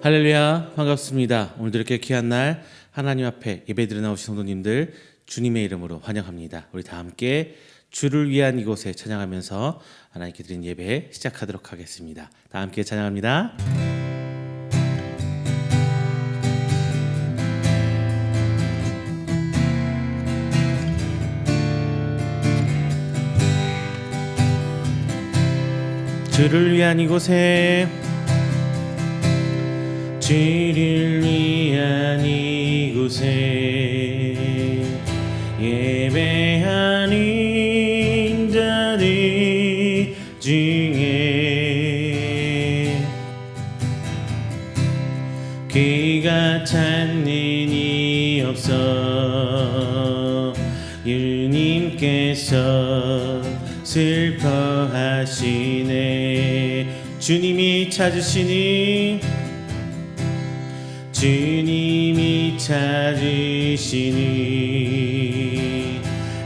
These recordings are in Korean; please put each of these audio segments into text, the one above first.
할렐루야, 반갑습니다. 오늘도 이렇게 귀한 날 하나님 앞에 예배드려 나오신 성도님들 주님의 이름으로 환영합니다. 우리 다 함께 주를 위한 이곳에 찬양하면서 하나님께 드린 예배 시작하도록 하겠습니다. 다 함께 찬양합니다. 주를 위한 이곳에, 주를 위한 이곳에 예배하는 자들 중에 그가 찾는 이 없어 주님께서 슬퍼하시네. 주님이 찾으시니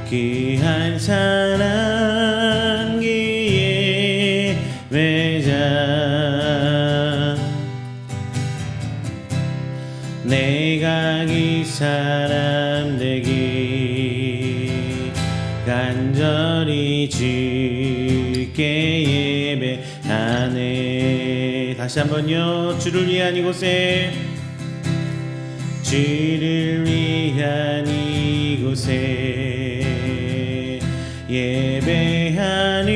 그 한 사람 기에 매자 내가 그 사람 되기 간절히 주께 예배하네. 다시 한번요. 주를 위한 이곳에, 주를 위한 이곳에 예배하는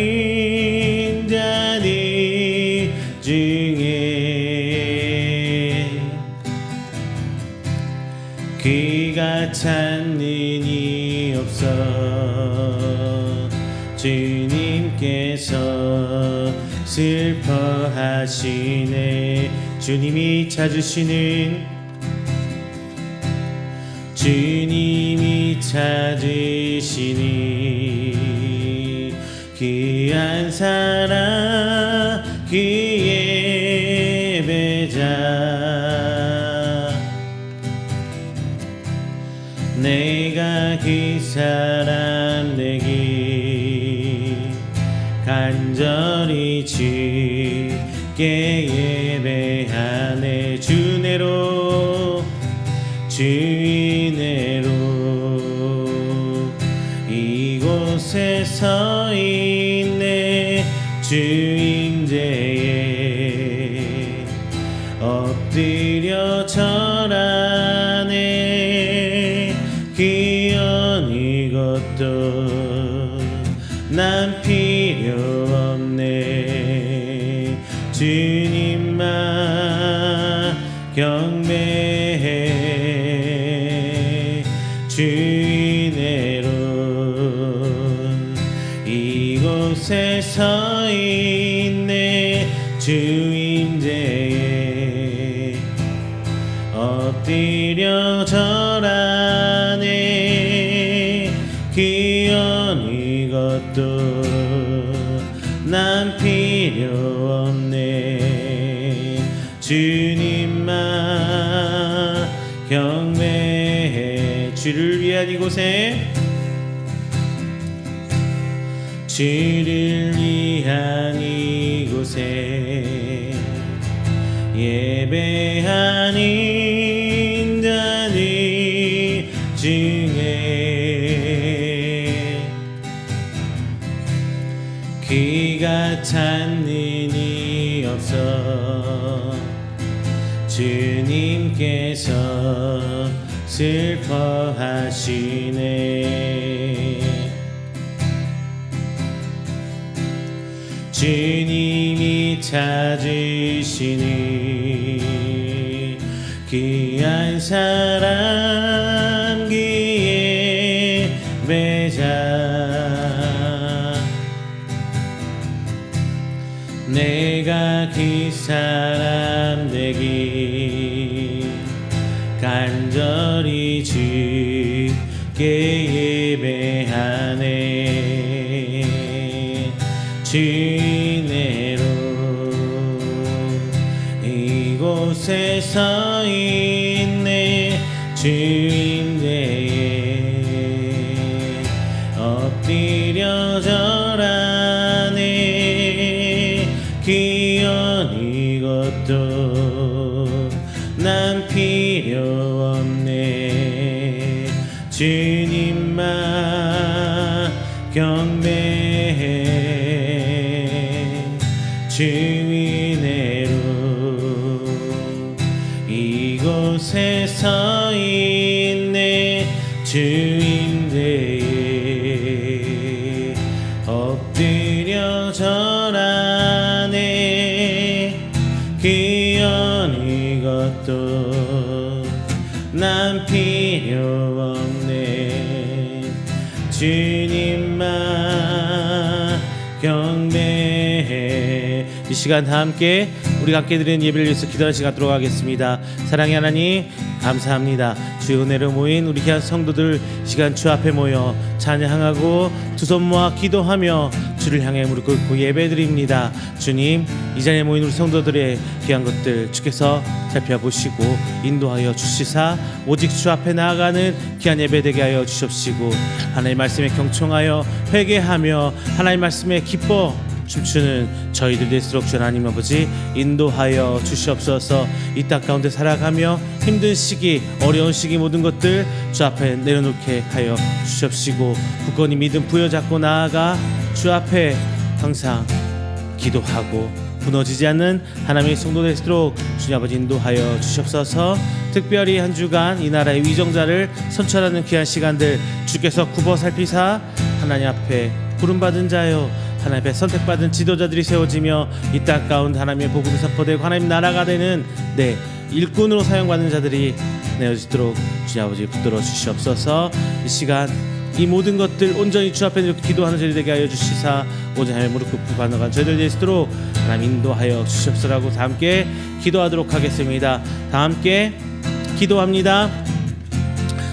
자들 중에 그가 찾는 이 없어 주님께서 슬퍼하시네. 주님이 찾으시는 그 한 사람 그 예배자 내가 그 사람 되기 간절히 주께 예배하네. 주내로 이곳에 서 있네. 주 임재에 엎드려 절하네. 그 어느 것도 난 필요 없네. 주님만 경배해. 주인으로 이곳에 서 있네. 주 임재에 엎드려 절하네. 그 어느 것도 난 필요 없네. 주님만 경배해. 주를 위한 이곳에, 주를 위한 이곳에 예배하는 자들 중에 그가 찾는 이 없어 주님께서 슬퍼하시네. 주님이 찾으시니 그 한 사람 기에 매자 내가 그 사람 되기 간절히 주께 예배하네. 주내로 이곳에 서 있네. 주 임재에 엎드려 절하네. 그 어느 것도 주님만 경배해 주인의로 이곳에 서 있네 주인대에 엎드려 절하네 귀한 이것도 난 필요 없네 주님만 경배해. 이 시간 다 함께 우리가 함께 드리는 예배를 위해서 기도하는 시간 갖도록 하겠습니다. 사랑의 하나님 감사합니다. 주의 은혜로 모인 우리 귀한 성도들 시간 주 앞에 모여 찬양하고 두 손 모아 기도하며 주를 향해 무릎 꿇고 예배드립니다. 주님 이 자리에 모인 우리 성도들의 귀한 것들 주께서 살펴보시고 인도하여 주시사 오직 주 앞에 나아가는 귀한 예배 되게 하여 주시옵시고 하나님의 말씀에 경청하여 회개하며 하나님의 말씀에 기뻐 춤추는 저희들 될수록 주 하나님 아버지 인도하여 주시옵소서. 이 땅 가운데 살아가며 힘든 시기 어려운 시기 모든 것들 주 앞에 내려놓게 하여 주시옵시고 굳건히 믿음 부여잡고 나아가 주 앞에 항상 기도하고 무너지지 않는 하나님의 성도 될수록 주님 아버지 인도하여 주시옵소서. 특별히 한 주간 이 나라의 위정자를 선출하는 귀한 시간들 주께서 굽어 살피사 하나님 앞에 부름받은 자여 하나님 앞에 선택받은 지도자들이 세워지며 이 땅 가운데 하나님의 복음이 선포되고 하나님 나라가 되는 일꾼으로 사용받는 자들이 내어지도록 주님 아버지 붙들어 주시옵소서. 이 시간 이 모든 것들 온전히 주 앞에 이렇게 기도하는 저희 되게 하여 주시사 오직 하나님 무릎 꿇고 반응한 저희들 되시도록 하나님 인도하여 주시옵소서라고 다 함께 기도하도록 하겠습니다. 다 함께 기도합니다.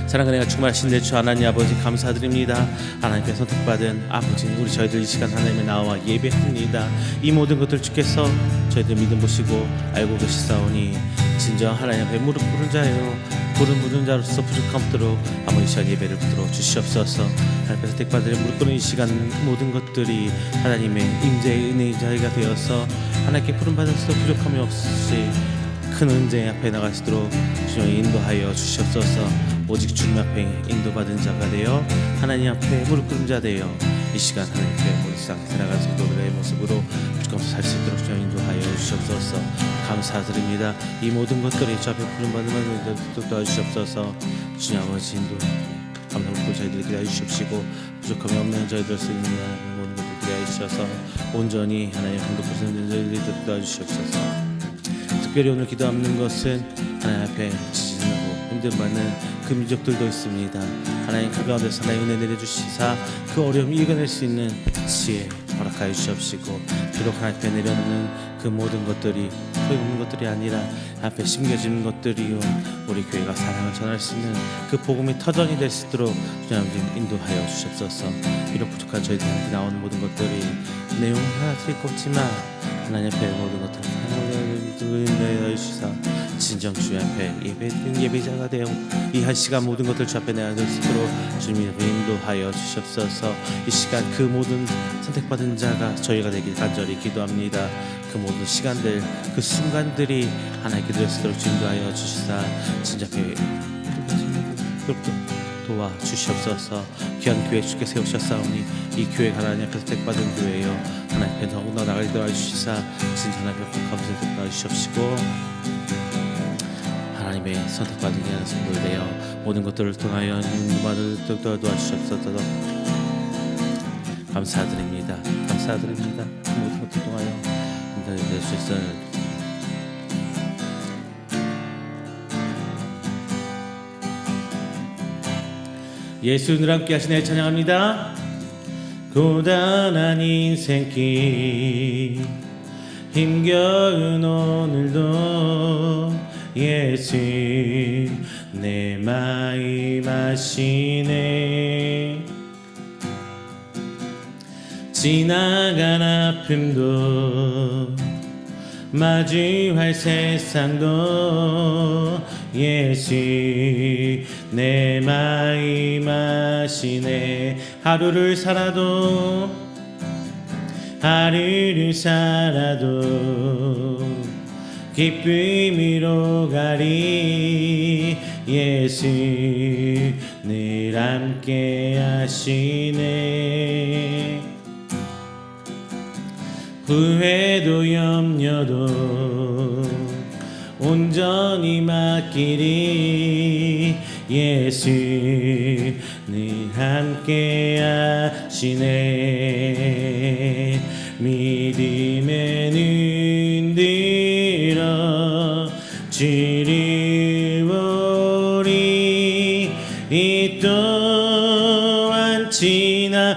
사랑과 은혜가 충만하신 내 주 하나님 아버지 감사드립니다. 하나님께 선택받은 아버지 우리 저희들 이 시간 하나님의 나와 예배합니다. 이 모든 것들 주께서 저희들 믿음 보시고 알고 계시사오니 진정 하나님 앞에 무릎 꿇은 자요 부름 묻은 자로서 부족함 없도록 아버지 이 시간 예배를 붙들어 주시옵소서. 하나님께 선택받은 무릎 꿇는 이 시간 모든 것들이 하나님의 임재의 은혜의 자리가 되어서 하나님께 부름받은 수도 부족함이 없이 큰 은혜 앞에 나갈 수 있도록 주님 인도하여 주시옵소서. 오직 주님 앞에 인도받은 자가 되어 하나님 앞에 무릎 꿇은 자 되어 이 시간 하나님 앞에 우리 세상에 살아가는 성도들의 모습으로 주께서 살 수 있도록 주님 인도하여 주시옵소서. 감사드립니다. 이 모든 것들이 주 앞에 부름받는 것을 도와주시옵소서. 주님 아버지 인도 감사하고 저희들이 기다려 주시옵시고 부족함이 없는 저희들 쓰는 모든 것들 기다려 주셔서 온전히 하나님 행복하시는 저희들이 도와주시옵소서. 특별히 오늘 기도하는 것은 하나님 앞에 지진하고 힘듦받는 그 민족들도 있습니다. 하나님 그 가운데서 하나님 은혜 내려주시사 그 어려움 이겨낼 수 있는 지혜 허락하여 주시옵시고 비록 하나님 앞에 내려놓는 그 모든 것들이 소용없는 것들이 아니라 앞에 심겨지는 것들이요 우리 교회가 사랑을 전할 수 있는 그 복음이 터전이 될 수 있도록 주님 인도하여 주시옵소서. 비록 부족한 저희들한테 나오는 모든 것들이 내용 하나 틀릴 것 없지만 하나님 앞에 모든 것들을 인도하여 주시사 진정 주 앞에 예배자가 되어 이 한 시간 모든 것들 주 앞에 내어질 수 있도록 주님이 인도하여 주시옵소서. 이 시간 그 모든 선택받은 자가 저희가 되길 간절히 기도합니다. 그 모든 시간들 그 순간들이 하나님께 드릴 수 있도록 인도하여 주시사 진짜 도와 주시옵소서. 귀한 교회 주께 세우셨사오니 이 교회가 하나님 앞에서 택받은 교회여 하나님 앞에 더욱더 나가리도록 해주시사 진짜 하나님 앞에 감사를 도와주시옵시고 하나님의 선택받은 귀한 성도들 되어 모든 것들을 통하여 인도받을 도와주시옵소서. 감사드립니다. 감사드립니다. 모든 것들 통하여 인도해 주시옵소서. 예수님과 함께 하시네 찬양합니다. 고단한 인생길 힘겨운 오늘도 예수 내 마음 아시네. 지나간 아픔도 마주할 세상도 예수 내 마음 아시네. 하루를 살아도 기쁨으로 가리 예수 늘 함께 하시네. 후회도 염려도 온전히 맡기리. 예수 늘 함께 하시네. 믿음의 눈 들어 주를 보리. 이 또한 지나가리라.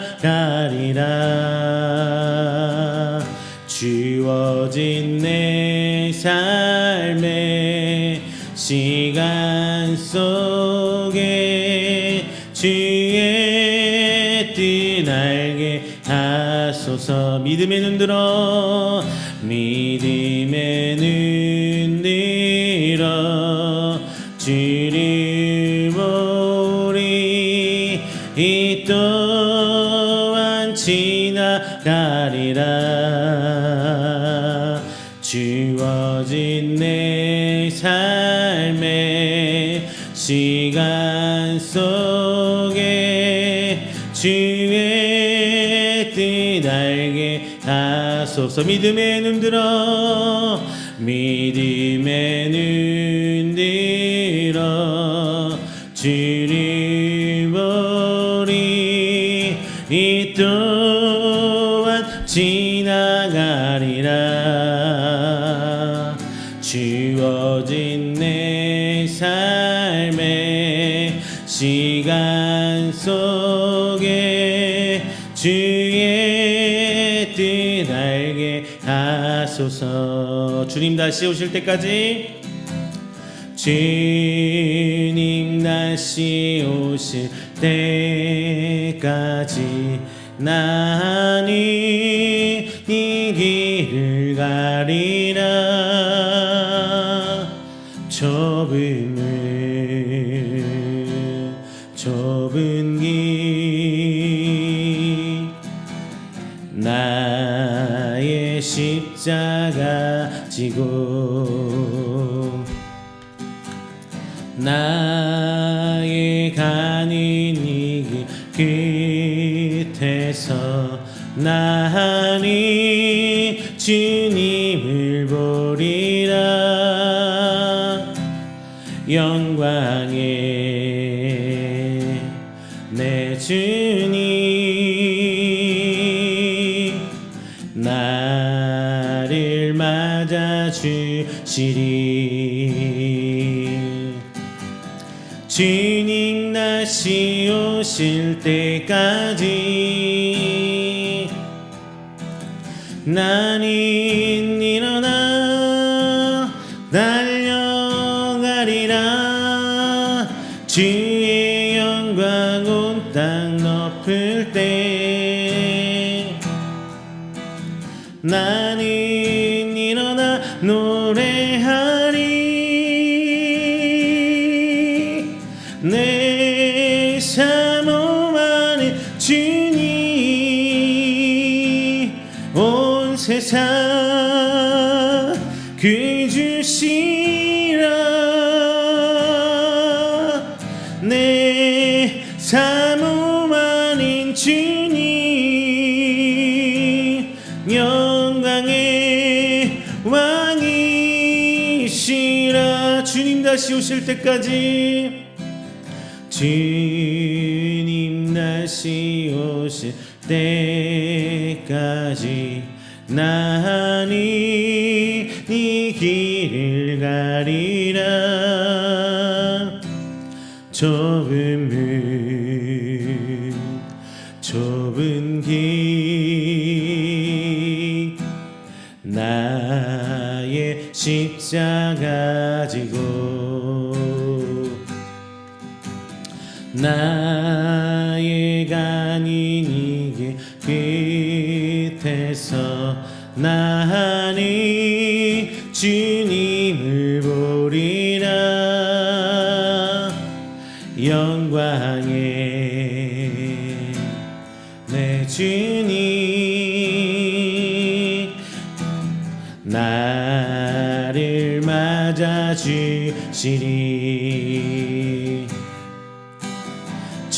주어진 내 삶의 시간 속에 주의 뜻 알게 하소서. 믿음의 눈 들어 믿음의 눈 들어 주를 보리. 이 또한 지나가리라. 주어진 내 삶의 시간 속에 주의 뜻 알게 하소서. 믿음의 눈 들어 믿음의 눈 들어 주를 보리. 이 또한 지나가리라. 주어진 내 삶의 시간 속에 주의 뜻 알게 하소서. 주님 다시 오실 때까지, 주님 다시 오실 때까지 나는 이 길을 가리라. 좁은 길 나의 십자가 지고 나의 가는 이 길 끝에서 나는 주님을 보리라. 영광의 내 주님 나를 맞아 주시리. 주님 다시 오실 때까지 나는 일어나 달려가리라. 주의 영광 온 땅 덮을 때 나는 일어나 노래하리. 내 삶 안에 주님 온 세상 그 주시라. 내 삶 안에 주님 영광의 왕이시라. 주님 다시 오실 때까지, 주님 다시 오실 때까지 나는 이 길을 가리라. 좁은 길 나의 십자가 지고 나의 가는 이 길 끝에서 나는 주님을 보리라. 영광의 내 주님 나를 맞아 주시리.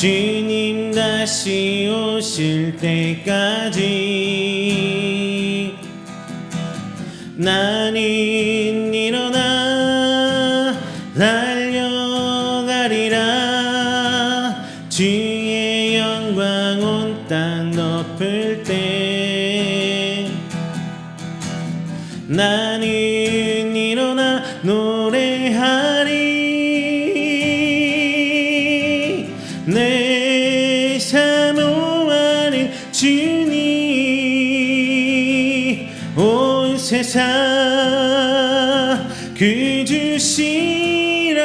주님 다시 오실 때까지 나는 일어나 달려가리라. 주의 영광 온 땅 덮을 때 나는 일어나 노래하리. 내 사모하는 주님 온 세상 그 주시라.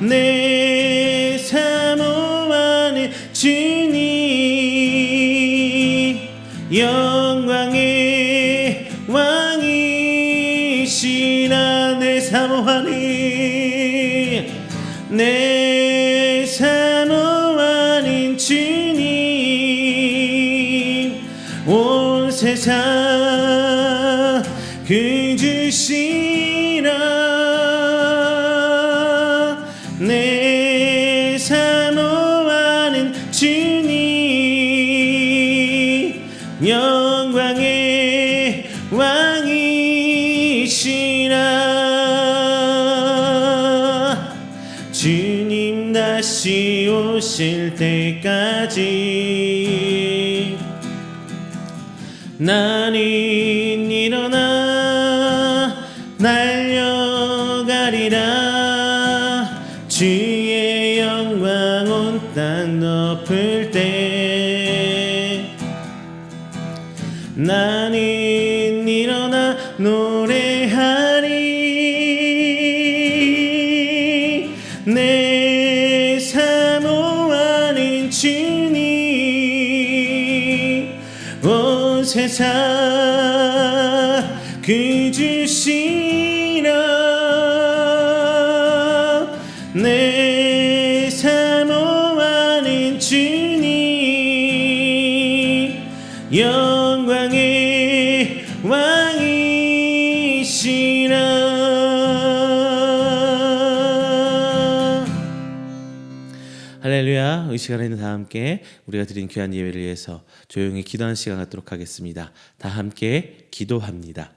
내 사모하는 주님 영광의 왕이시라. 내 사모하는 내 사모하는 주님 온 세상 그 주시라. 내 사모하는 주님 영광의 왕이시라. 주님 다시 오실 때까지 나는 일어나 날려가리라. 주의 영광 온 땅 덮을 때 나는 일어나 노래하리. 내 사모하는 주님 온 세상 그 주시라. 내 사모하는 주님 영광의 왕이시라. 할렐루야. 이 시간에는 다 함께 우리가 드린 귀한 예배를 위해서 조용히 기도하는 시간 갖도록 하겠습니다. 다 함께 기도합니다.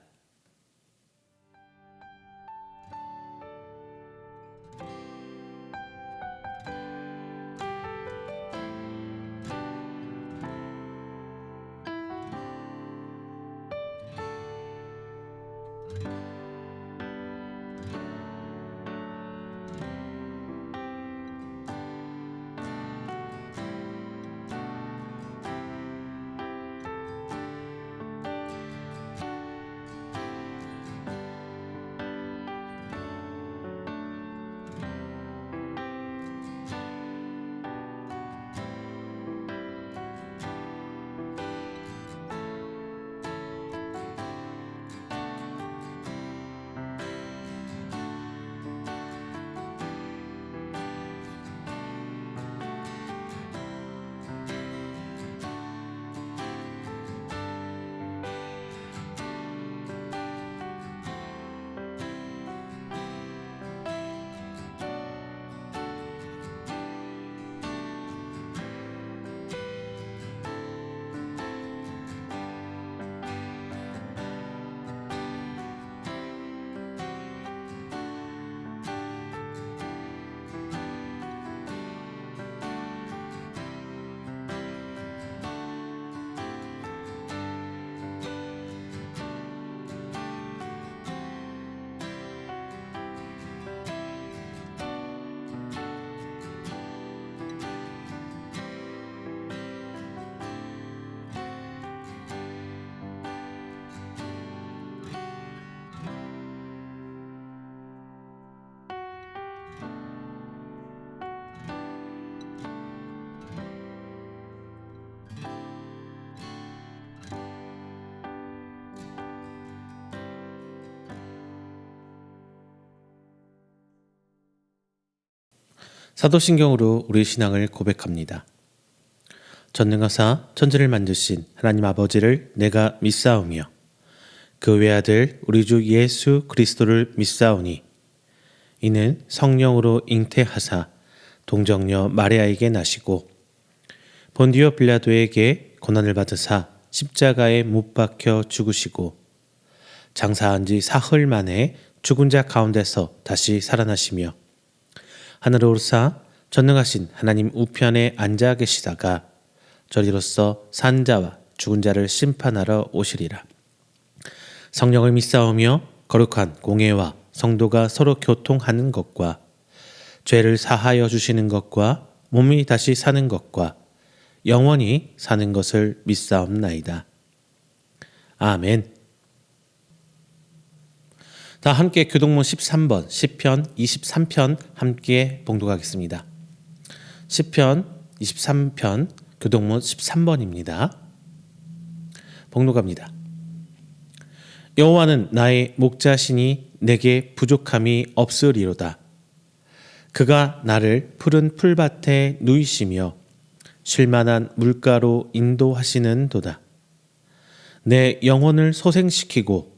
사도신경으로 우리 신앙을 고백합니다. 전능하사 천지를 만드신 하나님 아버지를 내가 믿사오며 그 외아들 우리 주 예수 그리스도를 믿사오니 이는 성령으로 잉태하사 동정녀 마리아에게 나시고 본디오 빌라도에게 고난을 받으사 십자가에 못 박혀 죽으시고 장사한 지 사흘 만에 죽은 자 가운데서 다시 살아나시며 하늘에 오르사 전능하신 하나님 우편에 앉아 계시다가 저리로서 산 자와 죽은 자를 심판하러 오시리라. 성령을 믿사오며 거룩한 공예와 성도가 서로 교통하는 것과 죄를 사하여 주시는 것과 몸이 다시 사는 것과 영원히 사는 것을 믿사옵나이다. 아멘. 다 함께 교동문 13번 시편 23편 함께 봉독하겠습니다. 시편 23편 교동문 13번입니다. 봉독합니다. 여호와는 나의 목자시니 내게 부족함이 없으리로다. 그가 나를 푸른 풀밭에 누이시며 쉴만한 물가로 인도하시는도다. 내 영혼을 소생시키고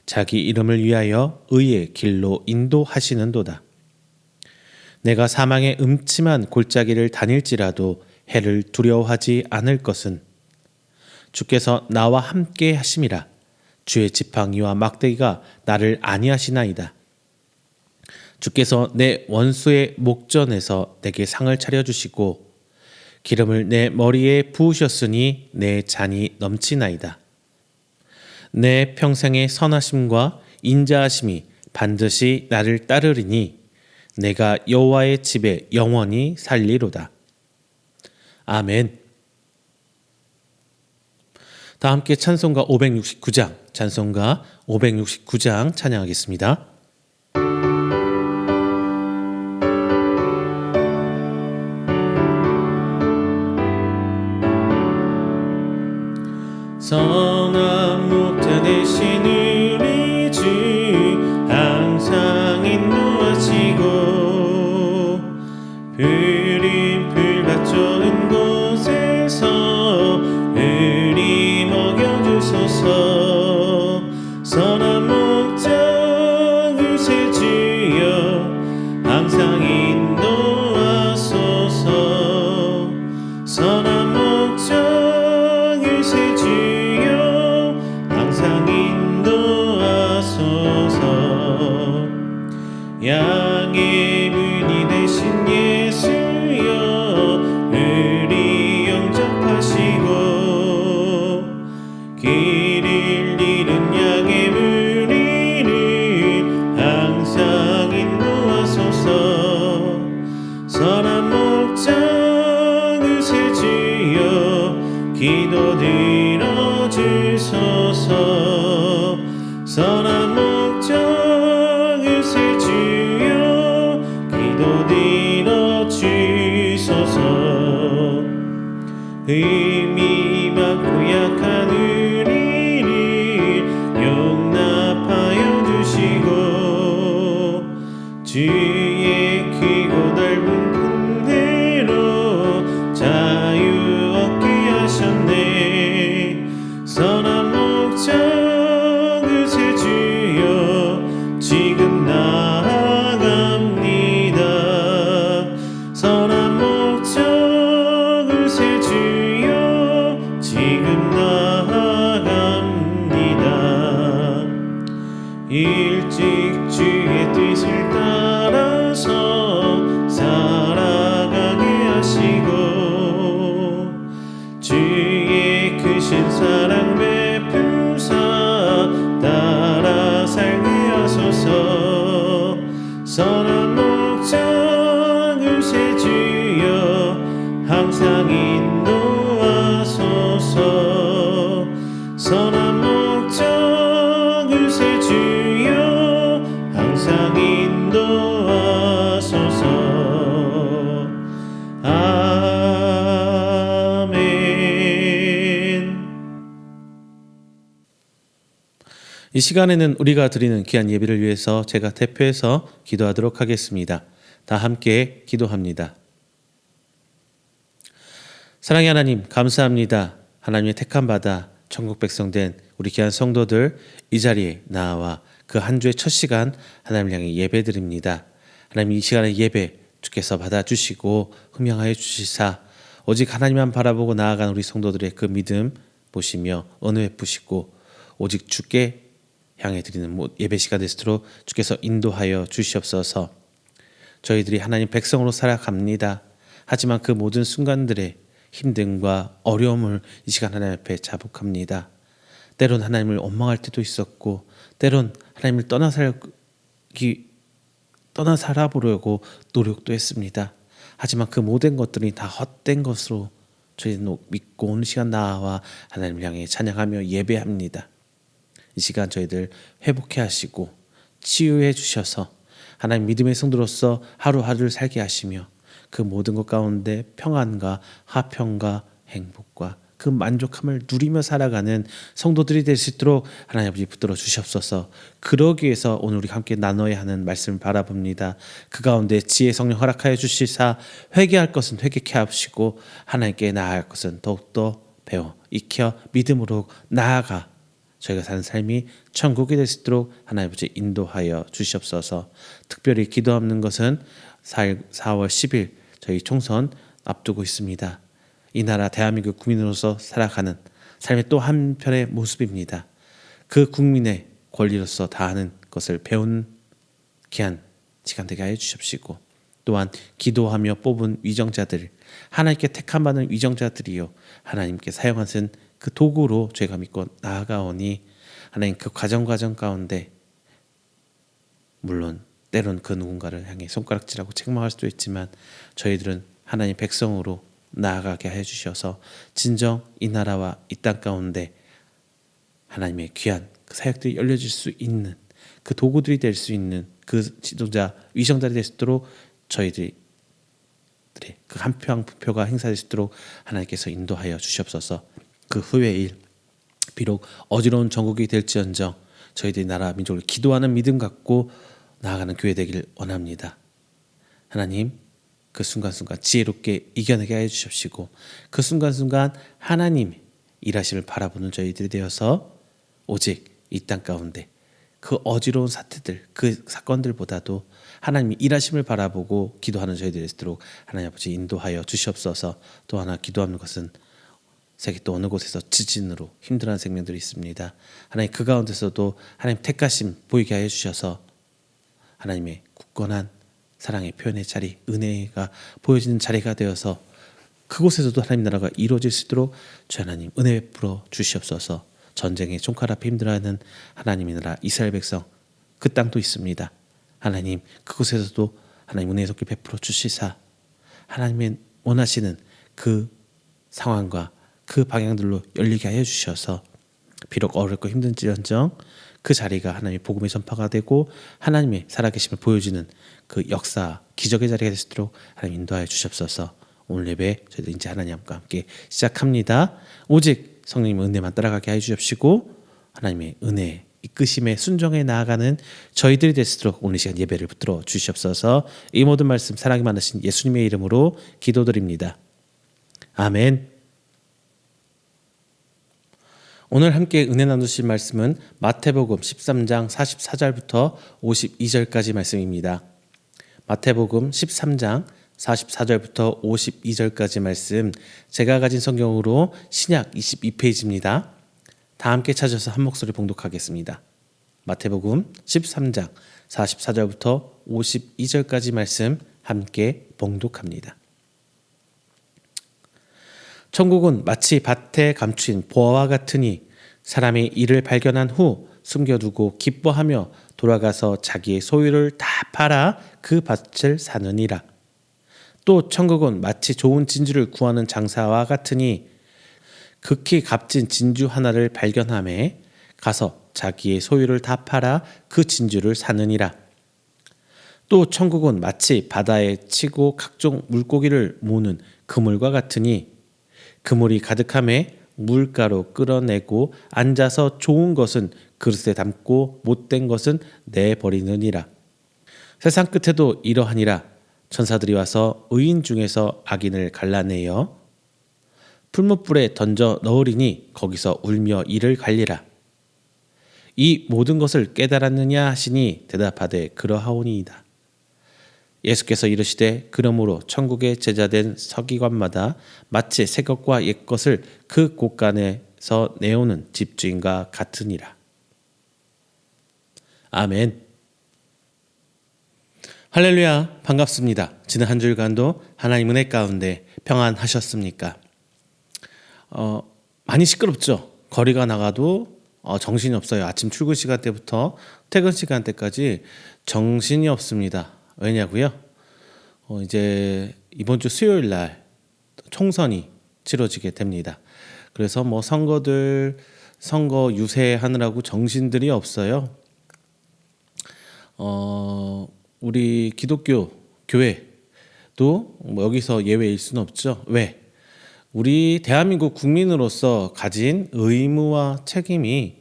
자기 이름을 위하여 의의 길로 인도하시는도다. 내가 사망의 음침한 골짜기를 다닐지라도 해를 두려워하지 않을 것은 주께서 나와 함께 하심이라. 주의 지팡이와 막대기가 나를 안위하시나이다. 주께서 내 원수의 목전에서 내게 상을 차려주시고 기름을 내 머리에 부으셨으니 내 잔이 넘치나이다. 내 평생의 선하심과 인자하심이 반드시 나를 따르리니 내가 여호와의 집에 영원히 살리로다. 아멘. 다 함께 찬송가 569장, 찬송가 569장 찬양하겠습니다. 선한 목자 되신 우리 주 항상 인도하시고 푸른 풀밭 좋은 곳에서 우리 먹여주소서. 선한 목자 그새 주여 항상 인도하소서. 선한 목자 그새 주여 항상 인도하소서. 양의 문이 되신 예수여 우리 영접하시고 길을 잃은 양의 무리를 항상 인도하소서. 선한 목자 그새 주여 기도 들어주소서. 선한 목자 그새 주여 기도 들어주소서. 의미 많고 약한 우리를 용납하여 주시고 주의 크고 넓은 은혜로 자유 얻게 하셨네. 선한 목자 그새 주여 지금 나아갑니다. 선한 목자 그새 주여 지금 나아갑니다. 일찍 주의 뜻을 따라서 살아가게 하시고 주의 크신 사랑 베푸사 따라 살게 하소서. 선한 목자 그새 주여 항상 인도하소서. 선한 목자 그새 주여 항상 인도하소서. 아멘. 이 시간에는 우리가 드리는 귀한 예배를 위해서 제가 대표해서 기도하도록 하겠습니다. 다 함께 기도합니다. 사랑의 하나님, 감사합니다. 하나님의 택함 받아 천국 백성 된 우리 귀한 성도들 이 자리에 나와 그 한 주의 첫 시간 하나님을 향해 예배 드립니다. 하나님, 이 시간의 예배 주께서 받아주시고 흠양하여 주시사 오직 하나님만 바라보고 나아간 우리 성도들의 그 믿음 보시며 은혜 베푸시고 오직 주께 향해 드리는 예배 시간 되도록 주께서 인도하여 주시옵소서. 저희들이 하나님 백성으로 살아갑니다. 하지만 그 모든 순간들의 힘듦과 어려움을 이 시간 하나님 앞에 자복합니다. 때론 하나님을 원망할 때도 있었고 때론 하나님을 떠나 살아보려고 노력도 했습니다. 하지만 그 모든 것들이 다 헛된 것으로 저희는 믿고 오늘 시간 나와 하나님을 향해 찬양하며 예배합니다. 이 시간 저희들 회복해 하시고 치유해 주셔서 하나님 믿음의 성도로서 하루하루를 살게 하시며 그 모든 것 가운데 평안과 화평과 행복과 그 만족함을 누리며 살아가는 성도들이 될 수 있도록 하나님 아버지 붙들어 주시옵소서. 그러기 위해서 오늘 우리 함께 나눠야 하는 말씀을 바라봅니다. 그 가운데 지혜 성령 허락하여 주시사 회개할 것은 회개케 하시고 하나님께 나아갈 것은 더욱더 배워 익혀 믿음으로 나아가 저희가 사는 삶이 천국이 될 수 있도록 하나님 아버지 인도하여 주시옵소서. 특별히 기도하는 것은 4월 10일 저희 총선 앞두고 있습니다. 이 나라 대한민국 국민으로서 살아가는 삶의 또 한편의 모습입니다. 그 국민의 권리로서 다하는 것을 배우는 귀한 시간 되게 하여 주십시고 또한 기도하며 뽑은 위정자들 하나님께 택함받은 위정자들이요 하나님께 사용하신 그 도구로 저희가 믿고 나아가오니 하나님 그 과정 가운데 물론 때론 그 누군가를 향해 손가락질하고 책망할 수도 있지만 저희들은 하나님 백성으로 나아가게 해주셔서 진정 이 나라와 이 땅 가운데 하나님의 귀한 그 사역들이 열려질 수 있는 그 도구들이 될 수 있는 그 지도자 위정자들이 될 수 있도록 저희들의 그 한표 부표가 행사될 수 있도록 하나님께서 인도하여 주시옵소서. 그 후의 일 비록 어지러운 전국이 될지언정 저희들이 나라 민족을 기도하는 믿음 갖고 나아가는 교회 되길 원합니다. 하나님 그 순간순간 지혜롭게 이겨내게 해주십시고 그 순간순간 하나님 일하심을 바라보는 저희들이 되어서 오직 이 땅 가운데 그 어지러운 사태들 그 사건들보다도 하나님이 일하심을 바라보고 기도하는 저희들이 되도록 하나님 아버지 인도하여 주시옵소서. 또 하나 기도하는 것은 세계 또 어느 곳에서 지진으로 힘들어하는 생명들이 있습니다. 하나님 그 가운데서도 하나님 택하심 보이게 하여 주셔서 하나님의 굳건한 사랑의 표현의 자리, 은혜가 보여지는 자리가 되어서 그곳에서도 하나님 나라가 이루어질 수 있도록 주 하나님 은혜 베풀어 주시옵소서. 전쟁의 총칼 앞에 힘들어하는 하나님의 나라 이스라엘 백성 그 땅도 있습니다. 하나님 그곳에서도 하나님 은혜의 손길 베풀어 주시사 하나님의 원하시는 그 상황과 그 방향들로 열리게 하여 주셔서 비록 어렵고 힘든지언정 그 자리가 하나님의 복음의 전파가 되고 하나님의 살아계심을 보여주는 그 역사 기적의 자리가 될 수 있도록 하나님 인도하여 주시옵소서. 오늘 예배 저희들 이제 하나님과 함께 시작합니다. 오직 성령님 은혜만 따라가게 해 주십시고 하나님의 은혜 이끄심에 순종해 나아가는 저희들이 될 수 있도록 오늘 시간 예배를 붙들어 주시옵소서. 이 모든 말씀 사랑이 많으신 예수님의 이름으로 기도드립니다. 아멘. 오늘 함께 은혜 나누실 말씀은 마태복음 13장 44절부터 52절까지 말씀입니다. 마태복음 13장 44절부터 52절까지 말씀 제가 가진 성경으로 신약 22페이지입니다. 다 함께 찾아서 한 목소리 봉독하겠습니다. 마태복음 13장 44절부터 52절까지 말씀 함께 봉독합니다. 천국은 마치 밭에 감추인 보화와 같으니 사람이 이를 발견한 후 숨겨두고 기뻐하며 돌아가서 자기의 소유를 다 팔아 그 밭을 사느니라. 또 천국은 마치 좋은 진주를 구하는 장사와 같으니 극히 값진 진주 하나를 발견하매 가서 자기의 소유를 다 팔아 그 진주를 사느니라. 또 천국은 마치 바다에 치고 각종 물고기를 모으는 그물과 같으니 그물이 가득함에 물가로 끌어내고 앉아서 좋은 것은 그릇에 담고 못된 것은 내버리느니라. 세상 끝에도 이러하니라. 천사들이 와서 의인 중에서 악인을 갈라내어 풀무불에 던져 넣으리니 거기서 울며 이를 갈리라. 이 모든 것을 깨달았느냐 하시니 대답하되 그러하오니이다. 예수께서 이르시되 그러므로 천국의 제자된 서기관마다 마치 새 것과 옛 것을 그 곳간에서 내오는 집주인과 같으니라. 아멘. 할렐루야, 반갑습니다. 지난 한 주일간도 하나님 은혜 가운데 평안하셨습니까? 많이 시끄럽죠. 거리가 나가도 정신이 없어요. 아침 출근 시간 때부터 퇴근 시간 때까지 정신이 없습니다. 왜냐고요? 이제 이번 주 수요일 날 총선이 치러지게 됩니다. 그래서 선거 유세하느라고 정신들이 없어요. 우리 기독교 교회도 여기서 예외일 수는 없죠. 왜? 우리 대한민국 국민으로서 가진 의무와 책임이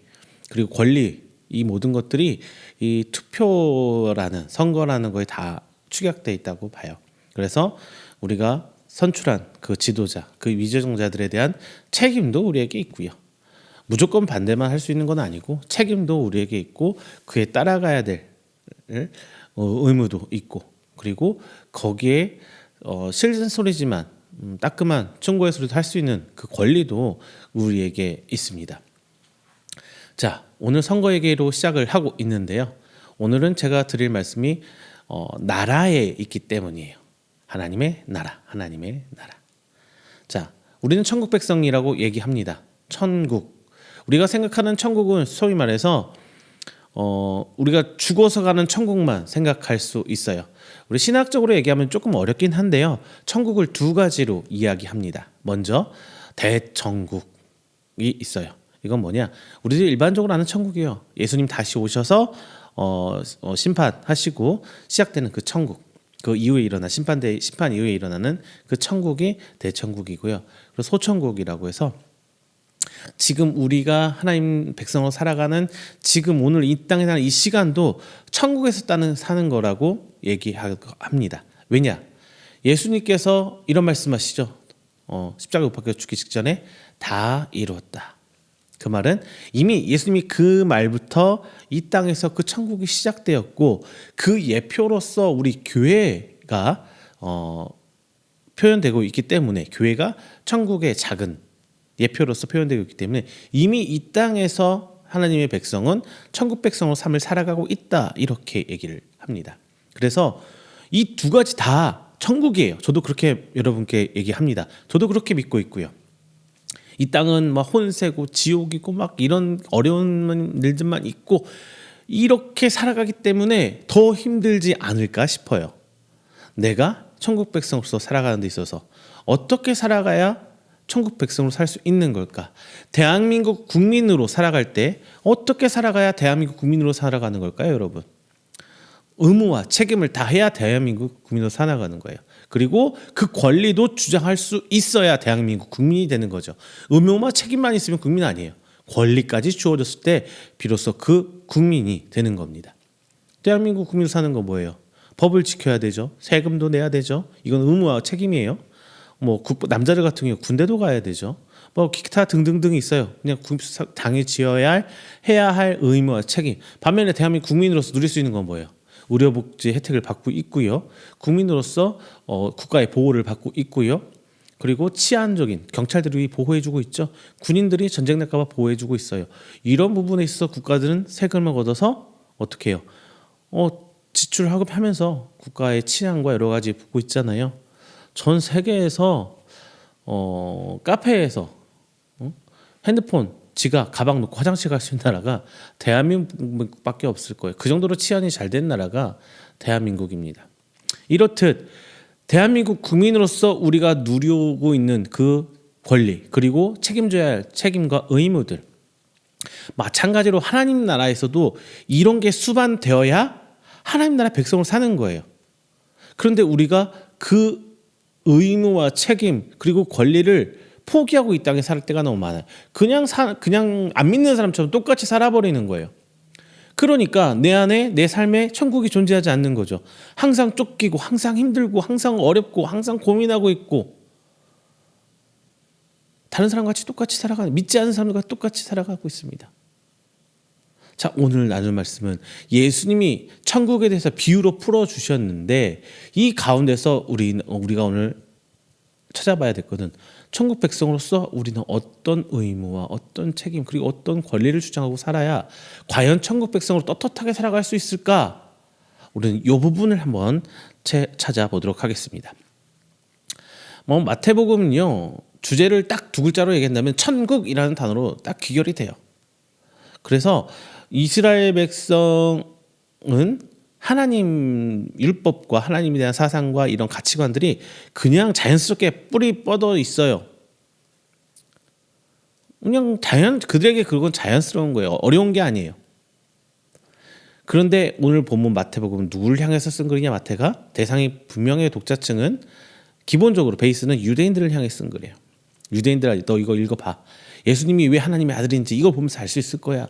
그리고 권리 이 모든 것들이 이 투표라는 선거라는 거에 다 축약돼 있다고 봐요. 그래서 우리가 선출한 그 지도자, 그 위정자들에 대한 책임도 우리에게 있고요. 무조건 반대만 할 수 있는 건 아니고 책임도 우리에게 있고 그에 따라가야 될 의무도 있고 그리고 거기에 싫은 소리지만 따끔한 충고의 소리도 할 수 있는 그 권리도 우리에게 있습니다. 자, 오늘 선거 얘기로 시작을 하고 있는데요. 오늘은 제가 드릴 말씀이 나라에 있기 때문이에요. 하나님의 나라, 하나님의 나라. 자, 우리는 천국 백성이라고 얘기합니다. 천국. 우리가 생각하는 천국은 소위 말해서 우리가 죽어서 가는 천국만 생각할 수 있어요. 우리 신학적으로 얘기하면 조금 어렵긴 한데요. 천국을 두 가지로 이야기합니다. 먼저 대천국이 있어요. 이건 뭐냐? 우리들이 일반적으로 아는 천국이에요. 예수님 다시 오셔서 심판하시고 시작되는 그 천국. 그 이후에 일어나 심판 이후에 일어나는 그 천국이 대천국이고요. 그리고 소천국이라고 해서 지금 우리가 하나님 백성으로 살아가는 지금 오늘 이 땅에 사는 이 시간도 천국에서 사는 거라고 얘기합니다. 왜냐? 예수님께서 이런 말씀하시죠. 십자가에 못 박혀 죽기 직전에 다 이루었다. 그 말은 이미 예수님이 그 말부터 이 땅에서 그 천국이 시작되었고 그 예표로서 우리 교회가 표현되고 있기 때문에 교회가 천국의 작은 예표로서 표현되고 있기 때문에 이미 이 땅에서 하나님의 백성은 천국 백성으로 삶을 살아가고 있다 이렇게 얘기를 합니다. 그래서 이 두 가지 다 천국이에요. 저도 그렇게 여러분께 얘기합니다. 저도 그렇게 믿고 있고요. 이 땅은 막 혼세고 지옥이고 막 이런 어려운 일들만 있고 이렇게 살아가기 때문에 더 힘들지 않을까 싶어요. 내가 천국 백성으로서 살아가는 데 있어서 어떻게 살아가야 천국 백성으로 살 수 있는 걸까? 대한민국 국민으로 살아갈 때 어떻게 살아가야 대한민국 국민으로 살아가는 걸까요, 여러분? 의무와 책임을 다해야 대한민국 국민으로 살아가는 거예요. 그리고 그 권리도 주장할 수 있어야 대한민국 국민이 되는 거죠. 의무와 책임만 있으면 국민 아니에요. 권리까지 주어졌을 때 비로소 그 국민이 되는 겁니다. 대한민국 국민으로 사는 거 뭐예요? 법을 지켜야 되죠. 세금도 내야 되죠. 이건 의무와 책임이에요. 남자들 같은 경우 군대도 가야 되죠. 기타 등등등이 있어요. 그냥 당연히 해야 할 의무와 책임. 반면에 대한민국 국민으로서 누릴 수 있는 건 뭐예요? 의료복지 혜택을 받고 있고요. 국민으로서 국가의 보호를 받고 있고요. 그리고 치안적인 경찰들이 보호해주고 있죠. 군인들이 전쟁 날까 봐 보호해주고 있어요. 이런 부분에 있어서 국가들은 세금을 걷어서 어떻게 해요? 지출하고 하면서 국가의 치안과 여러 가지 보고 있잖아요. 전 세계에서 카페에서 핸드폰, 지갑, 가방 놓고 화장실 갈 수 있는 나라가 대한민국밖에 없을 거예요. 그 정도로 치안이 잘 된 나라가 대한민국입니다. 이렇듯 대한민국 국민으로서 우리가 누리고 있는 그 권리 그리고 책임져야 할 책임과 의무들 마찬가지로 하나님 나라에서도 이런 게 수반되어야 하나님 나라 백성으로 사는 거예요. 그런데 우리가 그 의무와 책임 그리고 권리를 포기하고 이 땅에 살 때가 너무 많아요. 그냥 안 믿는 사람처럼 똑같이 살아버리는 거예요. 그러니까 내 안에 내 삶에 천국이 존재하지 않는 거죠. 항상 쫓기고 항상 힘들고 항상 어렵고 항상 고민하고 있고 다른 사람과 같이 똑같이 살아가는 믿지 않는 사람들과 똑같이 살아가고 있습니다. 자, 오늘 나눌 말씀은 예수님이 천국에 대해서 비유로 풀어주셨는데 이 가운데서 우리가 오늘 찾아봐야 될 것은 천국 백성으로서 우리는 어떤 의무와 어떤 책임 그리고 어떤 권리를 주장하고 살아야 과연 천국 백성으로 떳떳하게 살아갈 수 있을까? 우리는 이 부분을 한번 찾아보도록 하겠습니다. 마태복음은요, 주제를 딱 두 글자로 얘기한다면 천국이라는 단어로 딱 귀결이 돼요. 그래서 이스라엘 백성은 하나님 율법과 하나님에 대한 사상과 이런 가치관들이 그냥 자연스럽게 뿌리 뻗어 있어요. 그냥 그들에게 그건 자연스러운 거예요. 어려운 게 아니에요. 그런데 오늘 본문 마태복음은 누구를 향해서 쓴 글이냐? 마태가 대상이 분명히 독자층은 기본적으로 베이스는 유대인들을 향해 쓴 글이에요. 유대인들아, 너 이거 읽어봐. 예수님이 왜 하나님의 아들인지 이걸 보면서 알 수 있을 거야.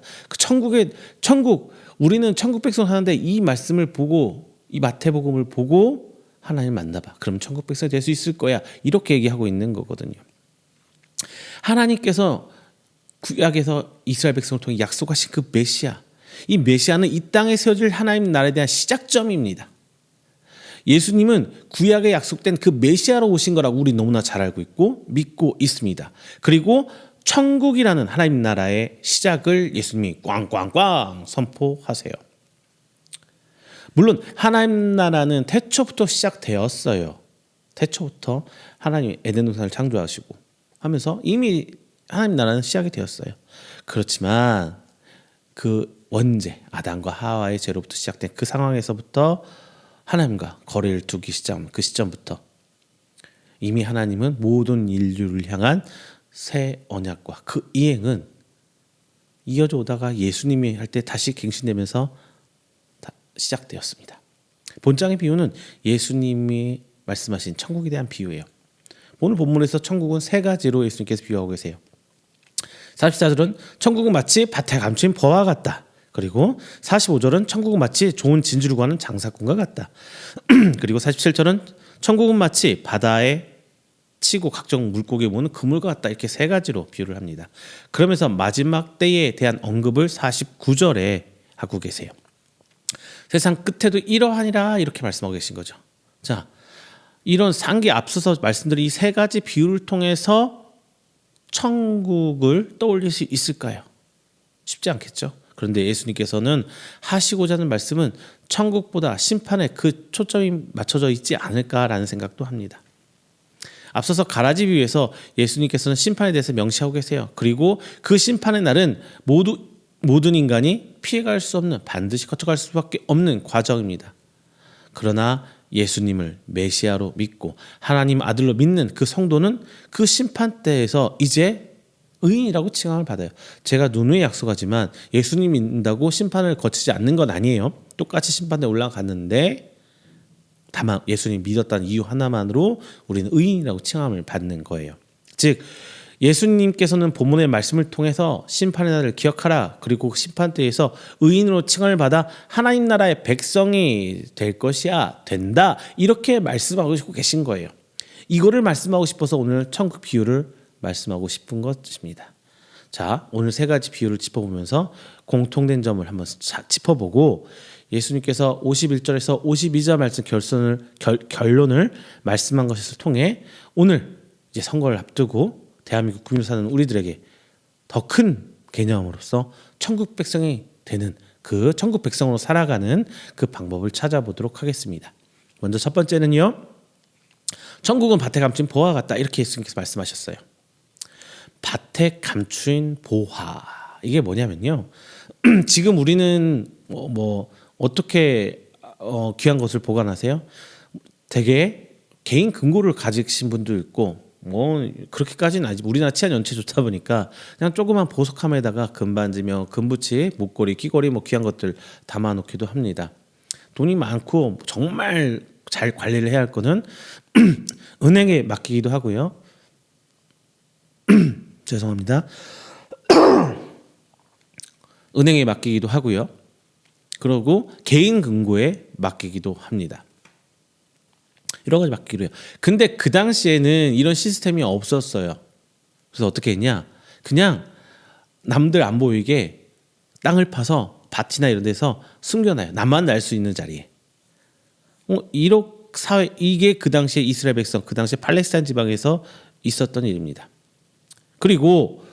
우리는 천국 백성 하는데 이 말씀을 보고 이 마태복음을 보고 하나님 만나봐. 그럼 천국 백성이 될 수 있을 거야. 이렇게 얘기하고 있는 거거든요. 하나님께서 구약에서 이스라엘 백성을 통해 약속하신 그 메시아, 이 메시아는 이 땅에 세워질 하나님 나라에 대한 시작점입니다. 예수님은 구약에 약속된 그 메시아로 오신 거라고 우리 너무나 잘 알고 있고 믿고 있습니다. 그리고 천국이라는 하나님 나라의 시작을 예수님이 꽝꽝꽝 선포하세요. 물론 하나님 나라는 태초부터 시작되었어요. 태초부터 하나님이 에덴 동산을 창조하시고 하면서 이미 하나님 나라는 시작이 되었어요. 그렇지만 그 원죄, 아담과 하와의 죄로부터 시작된 그 상황에서부터 하나님과 거래를 두기 시작, 그 시점부터 이미 하나님은 모든 인류를 향한 새 언약과 그 이행은 이어져 오다가 예수님이 할 때 다시 갱신되면서 시작되었습니다. 본장의 비유는 예수님이 말씀하신 천국에 대한 비유예요. 오늘 본문에서 천국은 세 가지로 예수님께서 비유하고 계세요. 44절은 천국은 마치 밭에 감춘 벌과 같다. 그리고 45절은 천국은 마치 좋은 진주를 구하는 장사꾼과 같다. 그리고 47절은 천국은 마치 바다에 치고 각종 물고기에 모는 그물과 같다. 이렇게 세 가지로 비유를 합니다. 그러면서 마지막 때에 대한 언급을 49절에 하고 계세요. 세상 끝에도 이러하니라 이렇게 말씀하고 계신 거죠. 자, 이런 상기 앞서서 말씀드린 이 세 가지 비유를 통해서 천국을 떠올릴 수 있을까요? 쉽지 않겠죠. 그런데 예수님께서는 하시고자 하는 말씀은 천국보다 심판에 그 초점이 맞춰져 있지 않을까라는 생각도 합니다. 앞서서 가라지 비유에서 예수님께서는 심판에 대해서 명시하고 계세요. 그리고 그 심판의 날은 모든 인간이 피해갈 수 없는, 반드시 거쳐갈 수밖에 없는 과정입니다. 그러나 예수님을 메시아로 믿고 하나님 아들로 믿는 그 성도는 그 심판대에서 이제 의인이라고 칭함을 받아요. 제가 누누이 약속하지만 예수님 믿는다고 심판을 거치지 않는 건 아니에요. 똑같이 심판대에 올라갔는데 다만 예수님 믿었다는 이유 하나만으로 우리는 의인이라고 칭함을 받는 거예요. 즉 예수님께서는 본문의 말씀을 통해서 심판의 날을 기억하라, 그리고 심판대에서 의인으로 칭함을 받아 하나님 나라의 백성이 될 것이야, 된다, 이렇게 말씀하고 계신 거예요. 이거를 말씀하고 싶어서 오늘 천국 비유를 말씀하고 싶은 것입니다. 자, 오늘 세 가지 비유를 짚어보면서 공통된 점을 한번 짚어보고 예수님께서 51절에서 52절 말씀 결론을 말씀한 것을 통해 오늘 이제 선거를 앞두고 대한민국 국민으로 사는 우리들에게 더 큰 개념으로서 천국 백성이 되는 그 천국 백성으로 살아가는 그 방법을 찾아보도록 하겠습니다. 먼저 첫 번째는요, 천국은 밭에 감춘 보화 같다, 이렇게 예수님께서 말씀하셨어요. 밭에 감춘 보화, 이게 뭐냐면요, 지금 우리는 어떻게 귀한 것을 보관하세요? 되게 개인 금고를 가지신 분도 있고, 그렇게까지는 아니지. 우리나라 치안 연체 좋다 보니까 그냥 조그만 보석함에다가 금반지며 금붙이, 목걸이, 귀걸이, 귀한 것들 담아놓기도 합니다. 돈이 많고 정말 잘 관리를 해야 할 거는 은행에 맡기기도 하고요. 죄송합니다. 은행에 맡기기도 하고요. 그리고 개인 금고에 맡기기도 합니다. 여러 가지 맡기기로 해요. 근데 그 당시에는 이런 시스템이 없었어요. 그래서 어떻게 했냐? 그냥 남들 안 보이게 땅을 파서 밭이나 이런 데서 숨겨놔요. 남만 날 수 있는 자리에. 이게 그 당시에 이스라엘 백성, 그 당시에 팔레스타인 지방에서 있었던 일입니다. 그리고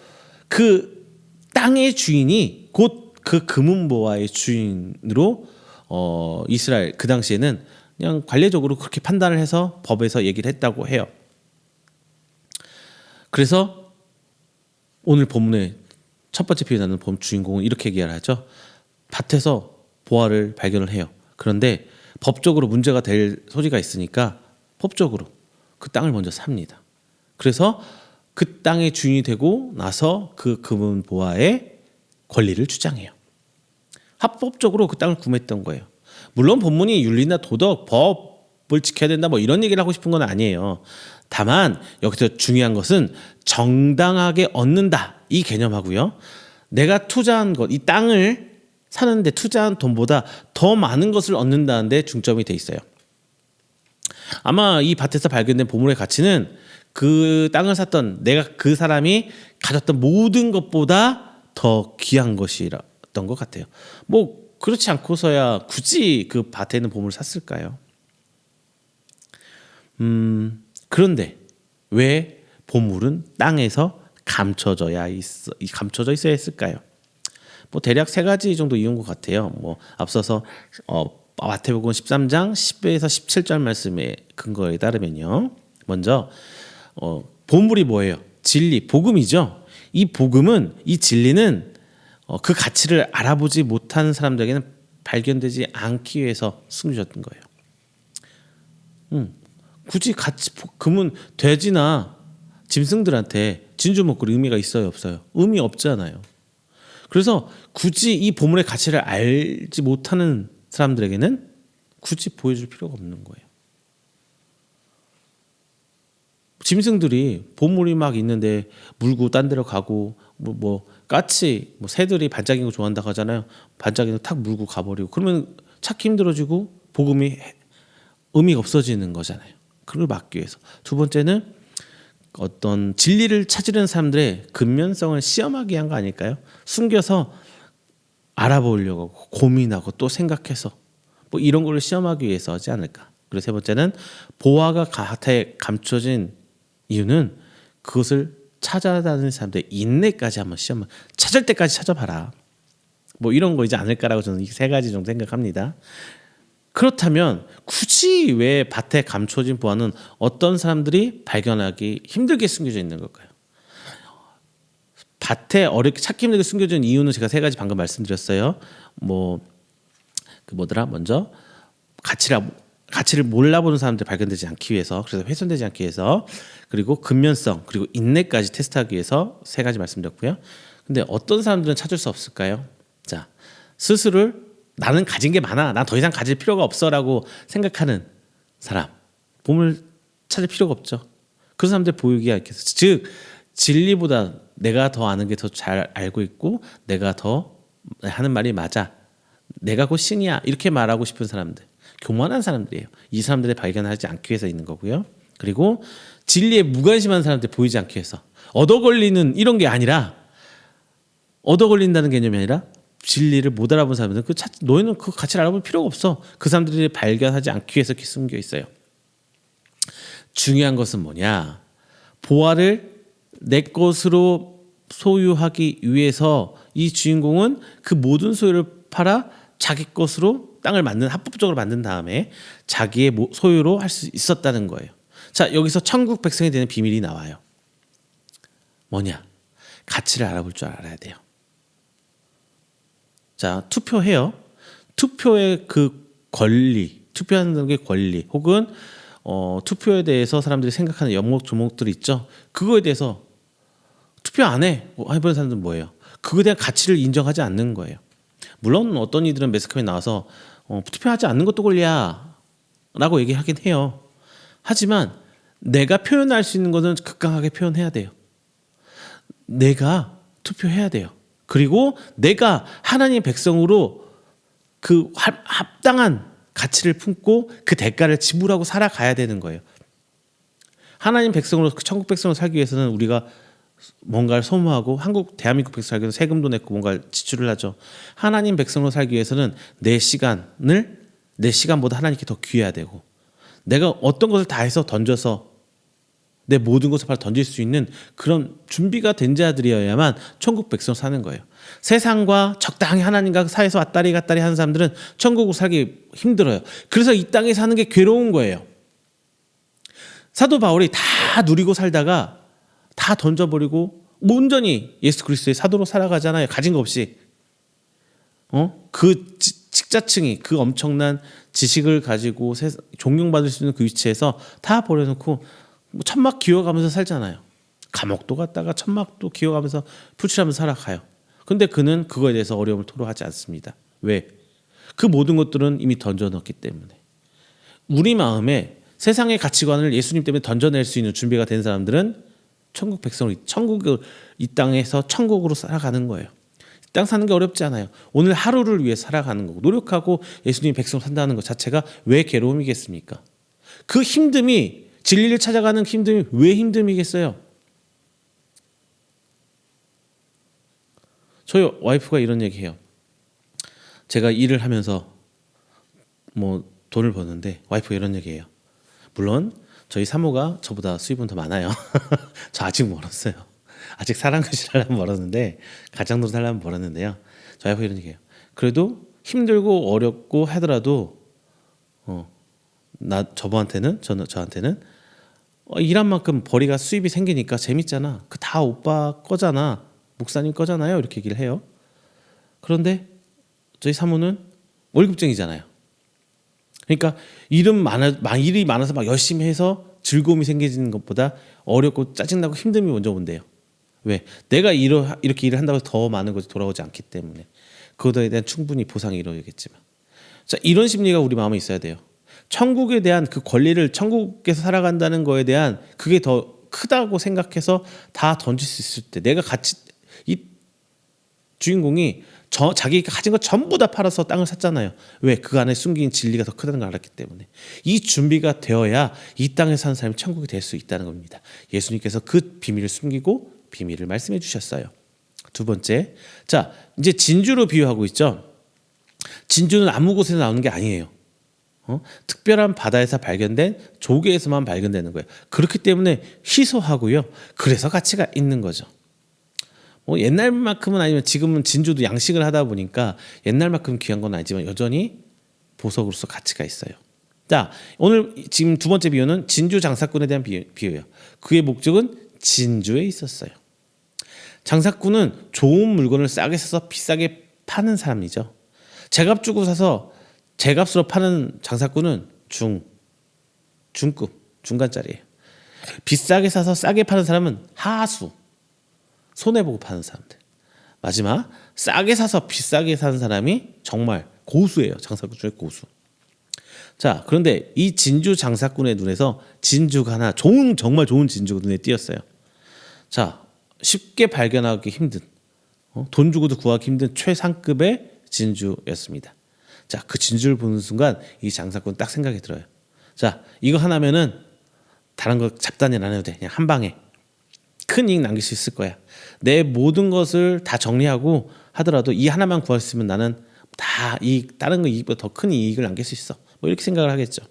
그 땅의 주인이 곧 그 금은보화의 주인으로 이스라엘 그 당시에는 그냥 관례적으로 그렇게 판단을 해서 법에서 얘기를 했다고 해요. 그래서 오늘 본문의 첫 번째 표현하는 본 주인공은 이렇게 얘기를 하죠. 밭에서 보화를 발견을 해요. 그런데 법적으로 문제가 될 소지가 있으니까 법적으로 그 땅을 먼저 삽니다. 그래서 그 땅의 주인이 되고 나서 그 금은 보화의 권리를 주장해요. 합법적으로 그 땅을 구매했던 거예요. 물론 본문이 윤리나 도덕, 법을 지켜야 된다 뭐 이런 얘기를 하고 싶은 건 아니에요. 다만 여기서 중요한 것은 정당하게 얻는다 이 개념하고요. 내가 투자한 것, 이 땅을 사는데 투자한 돈보다 더 많은 것을 얻는다는 데 중점이 돼 있어요. 아마 이 밭에서 발견된 보물의 가치는 그 땅을 샀던 내가 그 사람이 가졌던 모든 것보다 더 귀한 것이었던 것 같아요. 뭐 그렇지 않고서야 굳이 그 밭에 있는 보물을 샀을까요? 그런데 왜 보물은 땅에서 감춰져 있어야 했을까요? 뭐 대략 세 가지 정도 이유인 것 같아요. 뭐 앞서서 마태복음 13장 10에서 17절 말씀의 근거에 따르면요. 먼저 보물이 뭐예요? 진리, 복음이죠. 이 복음은, 이 진리는 그 가치를 알아보지 못하는 사람들에게는 발견되지 않기 위해서 숨겨졌던 거예요. 굳이 금은 돼지나 짐승들한테 진주 먹거리 의미가 있어요, 없어요? 의미 없잖아요. 그래서 굳이 이 보물의 가치를 알지 못하는 사람들에게는 굳이 보여줄 필요가 없는 거예요. 짐승들이 보물이 막 있는데 물고 딴 데로 가고 뭐 까치 새들이 반짝이는 거 좋아한다고 하잖아요. 반짝이는 거 탁 물고 가버리고 그러면 찾기 힘들어지고 복음이 의미가 없어지는 거잖아요. 그걸 막기 위해서. 두 번째는 어떤 진리를 찾으려는 사람들의 근면성을 시험하기 위한 거 아닐까요? 숨겨서 알아보려고 고민하고 또 생각해서 뭐 이런 걸 시험하기 위해서 하지 않을까. 그리고 세 번째는 보화가 밭에 감춰진 이유는 그것을 찾아다니는 사람들의 인내까지 한번 시험을 찾을 때까지 찾아봐라. 뭐 이런 거이지 않을까라고 저는 이 세 가지 정도 생각합니다. 그렇다면 굳이 왜 밭에 감춰진 보화는 어떤 사람들이 발견하기 힘들게 숨겨져 있는 걸까요? 밭에 어렵게 찾기 힘들게 숨겨진 이유는 제가 세 가지 방금 말씀드렸어요. 먼저 가치를 몰라보는 사람들이 발견되지 않기 위해서, 그래서 훼손되지 않기 위해서, 그리고 근면성, 그리고 인내까지 테스트하기 위해서 세 가지 말씀드렸고요. 근데 어떤 사람들은 찾을 수 없을까요? 자, 스스로를 나는 가진 게 많아, 난 더 이상 가질 필요가 없어라고 생각하는 사람, 보물 찾을 필요가 없죠. 그런 사람들 보이기가 있겠어요. 즉 진리보다 내가 더 아는 게 더 잘 알고 있고 내가 더 하는 말이 맞아, 내가 곧 신이야, 이렇게 말하고 싶은 사람들, 교만한 사람들이에요. 이 사람들을 발견하지 않기 위해서 있는 거고요. 그리고 진리에 무관심한 사람들 보이지 않기 위해서, 얻어 걸리는 이런 게 아니라, 얻어 걸린다는 개념이 아니라 진리를 못 알아본 사람들은 너희는 그 가치를 알아볼 필요가 없어. 그 사람들이 발견하지 않기 위해서 이렇게 숨겨 있어요. 중요한 것은 뭐냐? 보화를 내 것으로 소유하기 위해서 이 주인공은 그 모든 소유를 팔아 자기 것으로 땅을 합법적으로 만든 다음에 자기의 소유로 할 수 있었다는 거예요. 자, 여기서 천국 백성이 되는 비밀이 나와요. 뭐냐? 가치를 알아볼 줄 알아야 돼요. 자, 투표해요. 투표의 그 권리, 투표하는 게 권리, 혹은 투표에 대해서 사람들이 생각하는 연목 조목들이 있죠. 그거에 대해서 투표 안 해보는 사람들은 뭐예요? 그거에 대한 가치를 인정하지 않는 거예요. 물론 어떤 이들은 매스컴에 나와서 투표하지 않는 것도 권리야 라고 얘기하긴 해요. 하지만 내가 표현할 수 있는 것은 극강하게 표현해야 돼요. 내가 투표해야 돼요. 그리고 내가 하나님의 백성으로 그 합당한 가치를 품고 그 대가를 지불하고 살아가야 되는 거예요. 하나님 백성으로, 천국 백성으로 살기 위해서는 우리가 뭔가를 소모하고 대한민국 백성 살기 위해서 세금도 내고 뭔가를 지출을 하죠. 하나님 백성으로 살기 위해서는 내 시간보다 하나님께 더 귀해야 되고 내가 어떤 것을 다 해서 던져서 내 모든 것을 바로 던질 수 있는 그런 준비가 된 자들이어야만 천국 백성 사는 거예요. 세상과 적당히 하나님과 사이에서 왔다리 갔다리 하는 사람들은 천국으로 살기 힘들어요. 그래서 이 땅에 사는 게 괴로운 거예요. 사도 바울이 다 누리고 살다가 다 던져버리고 온전히 예수 그리스도의 사도로 살아가잖아요. 가진 거 없이. 그 식자층이 그 엄청난 지식을 가지고 존경받을 수 있는 그 위치에서 다 버려놓고 천막 기어가면서 살잖아요. 감옥도 갔다가 천막도 기어가면서 풀칠하면서 살아가요. 근데 그는 그거에 대해서 어려움을 토로하지 않습니다. 왜? 그 모든 것들은 이미 던져놓기 때문에. 우리 마음에 세상의 가치관을 예수님 때문에 던져낼 수 있는 준비가 된 사람들은 천국 백성을 이 땅에서 천국으로 살아가는 거예요. 이 땅 사는 게 어렵지 않아요. 오늘 하루를 위해 살아가는 거고 노력하고 예수님 백성 산다는 것 자체가 왜 괴로움이겠습니까? 그 힘듦이 진리를 찾아가는 힘듦이 왜 힘듦이겠어요? 저희 와이프가 이런 얘기해요. 제가 일을 하면서 돈을 버는데 와이프가 이런 얘기해요. 물론 저희 사모가 저보다 수입은 더 많아요. 저 아직 멀었어요. 아직 사랑을 살려면 멀었는데 가장으로 살려면 멀었는데요. 저희 와이프가 이런 얘기해요. 그래도 힘들고 어렵고 하더라도 저한테는 일한 만큼 벌이가 수입이 생기니까 재밌잖아. 그 다 오빠 거잖아. 목사님 거잖아요. 이렇게 얘기를 해요. 그런데 저희 사모는 월급쟁이잖아요. 그러니까 일이 많아서 막 열심히 해서 즐거움이 생기는 것보다 어렵고 짜증나고 힘듦이 먼저 온대요. 왜? 내가 이렇게 일을 한다고 해서 더 많은 것이 돌아오지 않기 때문에 그것에 대한 충분히 보상이 이루어지겠지만 자, 이런 심리가 우리 마음에 있어야 돼요. 천국에 대한 그 권리를 천국에서 살아간다는 거에 대한 그게 더 크다고 생각해서 다 던질 수 있을 때 내가 이 주인공이 자기가 가진 거 전부 다 팔아서 땅을 샀잖아요. 왜? 그 안에 숨긴 진리가 더 크다는 걸 알았기 때문에. 이 준비가 되어야 이 땅에 사는 사람이 천국이 될 수 있다는 겁니다. 예수님께서 그 비밀을 숨기고 비밀을 말씀해 주셨어요. 두 번째, 자 이제 진주로 비유하고 있죠. 진주는 아무 곳에서 나오는 게 아니에요. 특별한 바다에서 발견된 조개에서만 발견되는 거예요. 그렇기 때문에 희소하고요. 그래서 가치가 있는 거죠. 옛날만큼은 아니면 지금은 진주도 양식을 하다 보니까 옛날만큼 귀한 건 아니지만 여전히 보석으로서 가치가 있어요. 자, 오늘 지금 두 번째 비유는 진주 장사꾼에 대한 비유예요. 그의 목적은 진주에 있었어요. 장사꾼은 좋은 물건을 싸게 사서 비싸게 파는 사람이죠. 제값 주고 사서 제값으로 파는 장사꾼은 중급, 중간짜리예요. 비싸게 사서 싸게 파는 사람은 하수, 손해보고 파는 사람들. 마지막, 싸게 사서 비싸게 사는 사람이 정말 고수예요. 장사꾼 중에 고수. 자, 그런데 이 진주 장사꾼의 눈에서 진주가 하나 정말 좋은 진주가 눈에 띄었어요. 자, 쉽게 발견하기 힘든 돈 주고도 구하기 힘든 최상급의 진주였습니다. 자, 그 진주를 보는 순간 이 장사꾼 딱 생각이 들어요. 자, 이거 하나면은 다른 거 잡다니 안 해도 돼. 그냥 한 방에 큰 이익 남길 수 있을 거야. 내 모든 것을 다 정리하고 하더라도 이 하나만 구할 수 있으면 나는 다 다른 거 이익보다 더 큰 이익을 남길 수 있어. 이렇게 생각을 하겠죠.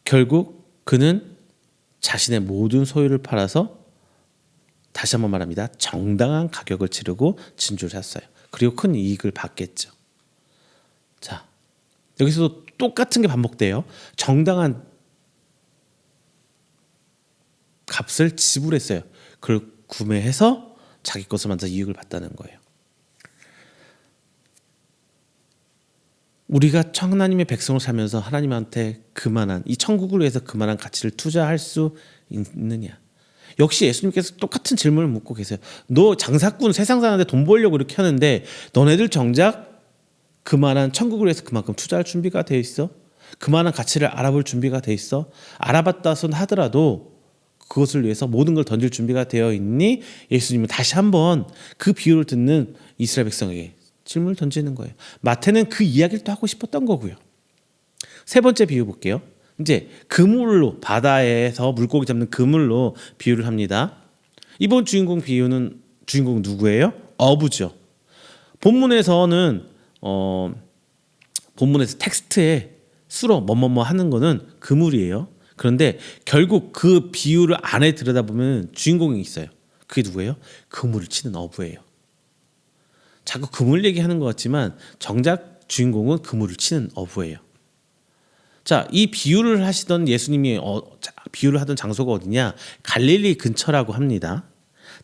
결국 그는 자신의 모든 소유를 팔아서 다시 한번 말합니다. 정당한 가격을 치르고 진주를 샀어요. 그리고 큰 이익을 받겠죠. 자, 여기서도 똑같은 게 반복돼요. 정당한 값을 지불했어요. 그걸 구매해서 자기 것을 만들어 이익을 받다는 거예요. 우리가 하나님의 백성을 살면서 하나님한테 그만한 이 천국을 위해서 그만한 가치를 투자할 수 있느냐? 역시 예수님께서 똑같은 질문을 묻고 계세요. 너 장사꾼 세상 사는데 돈 벌려고 이렇게 하는데 너네들 정작 그만한 천국을 위해서 그만큼 투자할 준비가 돼 있어? 그만한 가치를 알아볼 준비가 돼 있어? 알아봤다손 하더라도 그것을 위해서 모든 걸 던질 준비가 되어 있니? 예수님은 다시 한번 그 비유를 듣는 이스라엘 백성에게 질문을 던지는 거예요. 마태는 그 이야기를 또 하고 싶었던 거고요. 세 번째 비유 볼게요. 이제 그물로 바다에서 물고기 잡는 그물로 비유를 합니다. 이번 주인공 비유는 주인공 누구예요? 어부죠. 본문에서는 본문에서 텍스트에 수로 뭐뭐뭐 하는 거는 그물이에요. 그런데 결국 그 비유를 안에 들여다보면 주인공이 있어요. 그게 누구예요? 그물을 치는 어부예요. 자꾸 그물 얘기하는 것 같지만 정작 주인공은 그물을 치는 어부예요. 자, 이 비유를 하시던 예수님이 비유를 하던 장소가 어디냐? 갈릴리 근처라고 합니다.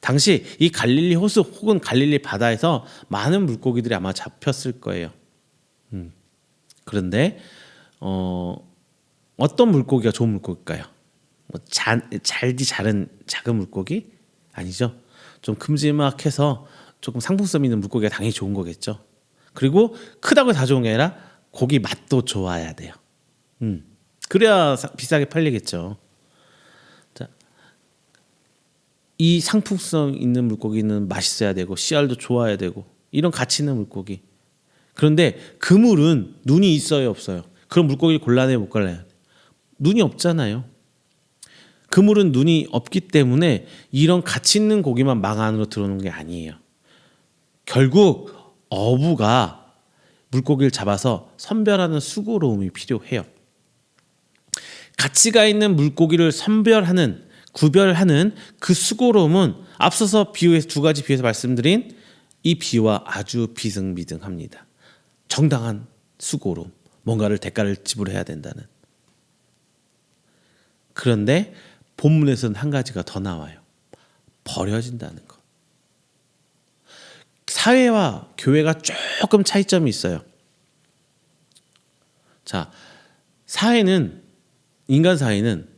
당시 이 갈릴리 호수 혹은 갈릴리 바다에서 많은 물고기들이 아마 잡혔을 거예요. 그런데 어떤 물고기가 좋은 물고기일까요? 잘디 자른 작은 물고기? 아니죠. 좀 큼지막해서 조금 상품성 있는 물고기가 당연히 좋은 거겠죠. 그리고 크다고 다 좋은 게 아니라 고기 맛도 좋아야 돼요. 그래야 비싸게 팔리겠죠. 자, 이 상품성 있는 물고기는 맛있어야 되고 씨알도 좋아야 되고 이런 가치 있는 물고기. 그런데 그물은 눈이 있어요, 없어요? 그런 물고기를 골라내요, 못 골라요? 눈이 없잖아요. 그물은 눈이 없기 때문에 이런 가치 있는 고기만 망 안으로 들어오는 게 아니에요. 결국 어부가 물고기를 잡아서 선별하는 수고로움이 필요해요. 가치가 있는 물고기를 선별하는, 구별하는 그 수고로움은 앞서서 비유에서 두 가지 비유에서 말씀드린 이 비유와 아주 비등비등합니다. 정당한 수고로움, 뭔가를 대가를 지불해야 된다는. 그런데 본문에서는 한 가지가 더 나와요. 버려진다는 것. 사회와 교회가 조금 차이점이 있어요. 자, 인간 사회는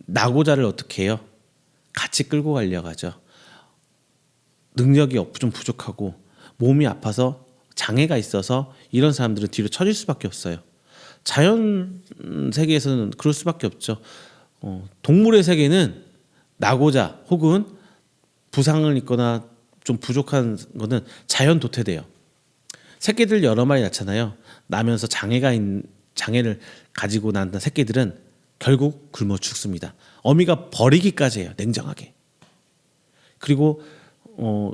나고자를 어떻게 해요? 같이 끌고 가려고 하죠. 능력이 좀 부족하고 몸이 아파서 장애가 있어서 이런 사람들은 뒤로 처질 수밖에 없어요. 자연 세계에서는 그럴 수밖에 없죠. 동물의 세계는 나고자 혹은 부상을 입거나 좀 부족한 거는 자연 도태돼요. 새끼들 여러 마리 낳잖아요. 나면서 장애를 가지고 난 새끼들은 결국 굶어 죽습니다. 어미가 버리기까지 해요. 냉정하게. 그리고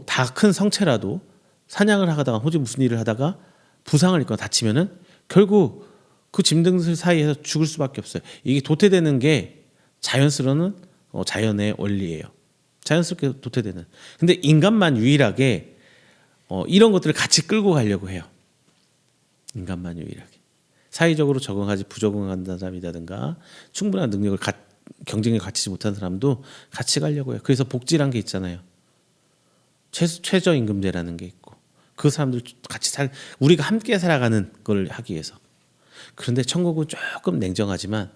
다 큰 성체라도 사냥을 하다가 혹시 무슨 일을 하다가 부상을 입거나 다치면은 결국 그 짐승들 사이에서 죽을 수밖에 없어요. 이게 도태되는 게 자연스러운 자연의 원리예요. 자연스럽게 도태되는. 근데 인간만 유일하게 이런 것들을 같이 끌고 가려고 해요. 인간만 유일하게. 사회적으로 적응하지 부적응한 사람이라든가 충분한 능력을 경쟁에 갖추지 못한 사람도 같이 가려고 해요. 그래서 복지란 게 있잖아요. 최저임금제라는 게 있고 그 사람들 같이 우리가 함께 살아가는 걸 하기 위해서. 그런데 천국은 조금 냉정하지만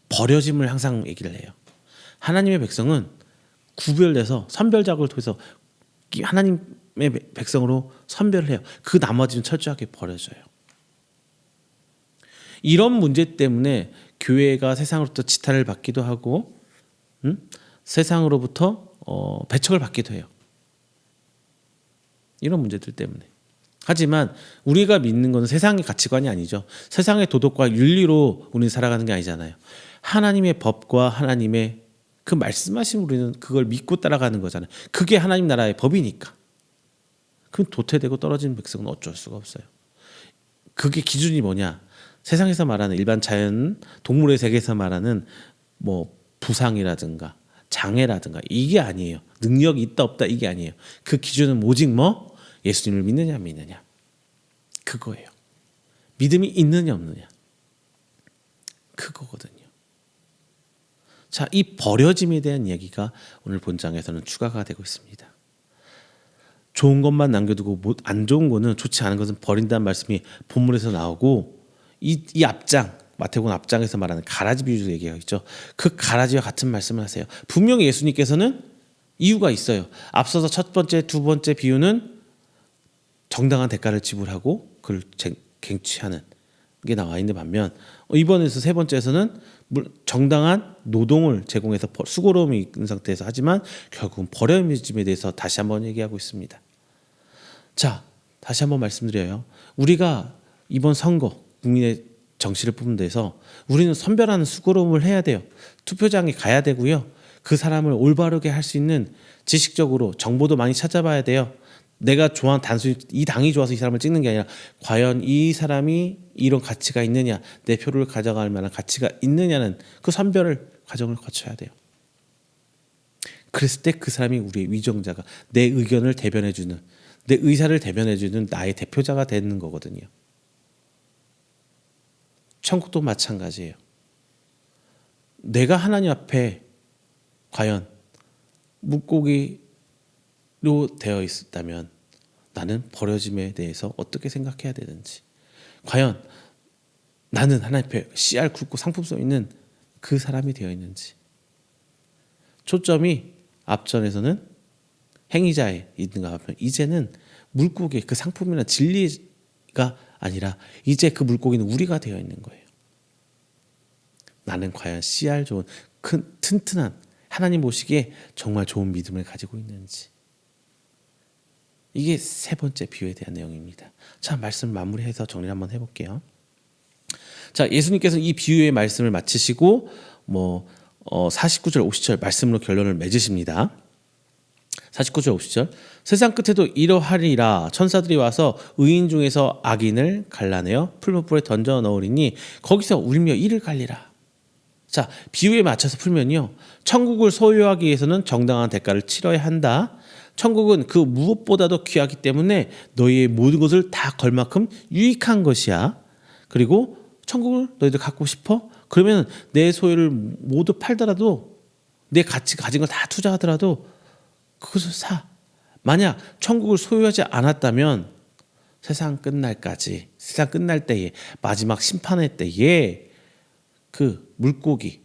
버려짐을 항상 얘기를 해요. 하나님의 백성은 구별돼서 선별 작업을 통해서 하나님의 백성으로 선별을 해요. 그 나머지는 철저하게 버려져요. 이런 문제 때문에 교회가 세상으로부터 지탄을 받기도 하고 세상으로부터 배척을 받기도 해요. 이런 문제들 때문에. 하지만 우리가 믿는 것은 세상의 가치관이 아니죠. 세상의 도덕과 윤리로 우리는 살아가는 게 아니잖아요. 하나님의 법과 하나님의 그 말씀하신 우리는 그걸 믿고 따라가는 거잖아요. 그게 하나님 나라의 법이니까. 그럼 도태되고 떨어진 백성은 어쩔 수가 없어요. 그게 기준이 뭐냐? 세상에서 말하는 일반 자연 동물의 세계에서 말하는 뭐 부상이라든가 장애라든가 이게 아니에요. 능력이 있다 없다 이게 아니에요. 그 기준은 오직 뭐 예수님을 믿느냐 안 믿느냐 그거예요. 믿음이 있느냐 없느냐 그거거든요. 자, 이 버려짐에 대한 이야기가 오늘 본장에서는 추가가 되고 있습니다. 좋은 것만 남겨두고 안 좋은 거는 좋지 않은 것은 버린다는 말씀이 본문에서 나오고 이 앞장 마태복음 앞장에서 말하는 가라지 비유를 얘기하고 있죠. 그 가라지와 같은 말씀을 하세요. 분명히 예수님께서는 이유가 있어요. 앞서서 첫 번째, 두 번째 비유는 정당한 대가를 지불하고 그걸 갱취하는 게 나와 있는 반면 이번에서 세 번째에서는 정당한 노동을 제공해서 수고로움이 있는 상태에서 하지만 결국은 버려짐에 대해서 다시 한번 얘기하고 있습니다. 자, 다시 한번 말씀드려요. 우리가 이번 선거 국민의 정치를 뽑는 데서 우리는 선별하는 수고로움을 해야 돼요. 투표장에 가야 되고요. 그 사람을 올바르게 할 수 있는 지식적으로 정보도 많이 찾아봐야 돼요. 내가 좋아하는 단순히 이 당이 좋아서 이 사람을 찍는 게 아니라 과연 이 사람이 이런 가치가 있느냐, 내 표를 가져갈 만한 가치가 있느냐는 그 선별을 과정을 거쳐야 돼요. 그랬을 때 그 사람이 우리의 위정자가 내 의견을 대변해주는, 내 의사를 대변해주는 나의 대표자가 되는 거거든요. 천국도 마찬가지예요. 내가 하나님 앞에 과연 물고기로 되어 있었다면 나는 버려짐에 대해서 어떻게 생각해야 되는지, 과연 나는 하나님 앞에 씨알 굵고 상품성 있는 그 사람이 되어 있는지. 초점이 앞전에서는 행위자에 있는가 하면 이제는 물고기 그 상품이나 진리가 아니라 이제 그 물고기는 우리가 되어 있는 거예요. 나는 과연 씨알 좋은 큰 튼튼한 하나님 보시기에 정말 좋은 믿음을 가지고 있는지. 이게 세 번째 비유에 대한 내용입니다. 자, 말씀 마무리해서 정리를 한번 해볼게요. 자, 예수님께서 이 비유의 말씀을 마치시고 49절 50절 말씀으로 결론을 맺으십니다. 49절 50절 세상 끝에도 이러하리라. 천사들이 와서 의인 중에서 악인을 갈라내어 풀무불에 던져 넣으리니 거기서 울며 이를 갈리라. 자, 비유에 맞춰서 풀면요, 천국을 소유하기 위해서는 정당한 대가를 치러야 한다. 천국은 그 무엇보다도 귀하기 때문에 너희의 모든 것을 다 걸 만큼 유익한 것이야. 그리고 천국을 너희들 갖고 싶어? 그러면 내 소유를 모두 팔더라도, 내 가치 가진 걸 다 투자하더라도 그것을 사. 만약 천국을 소유하지 않았다면 세상 끝날까지, 세상 끝날 때에, 마지막 심판의 때에 그 물고기,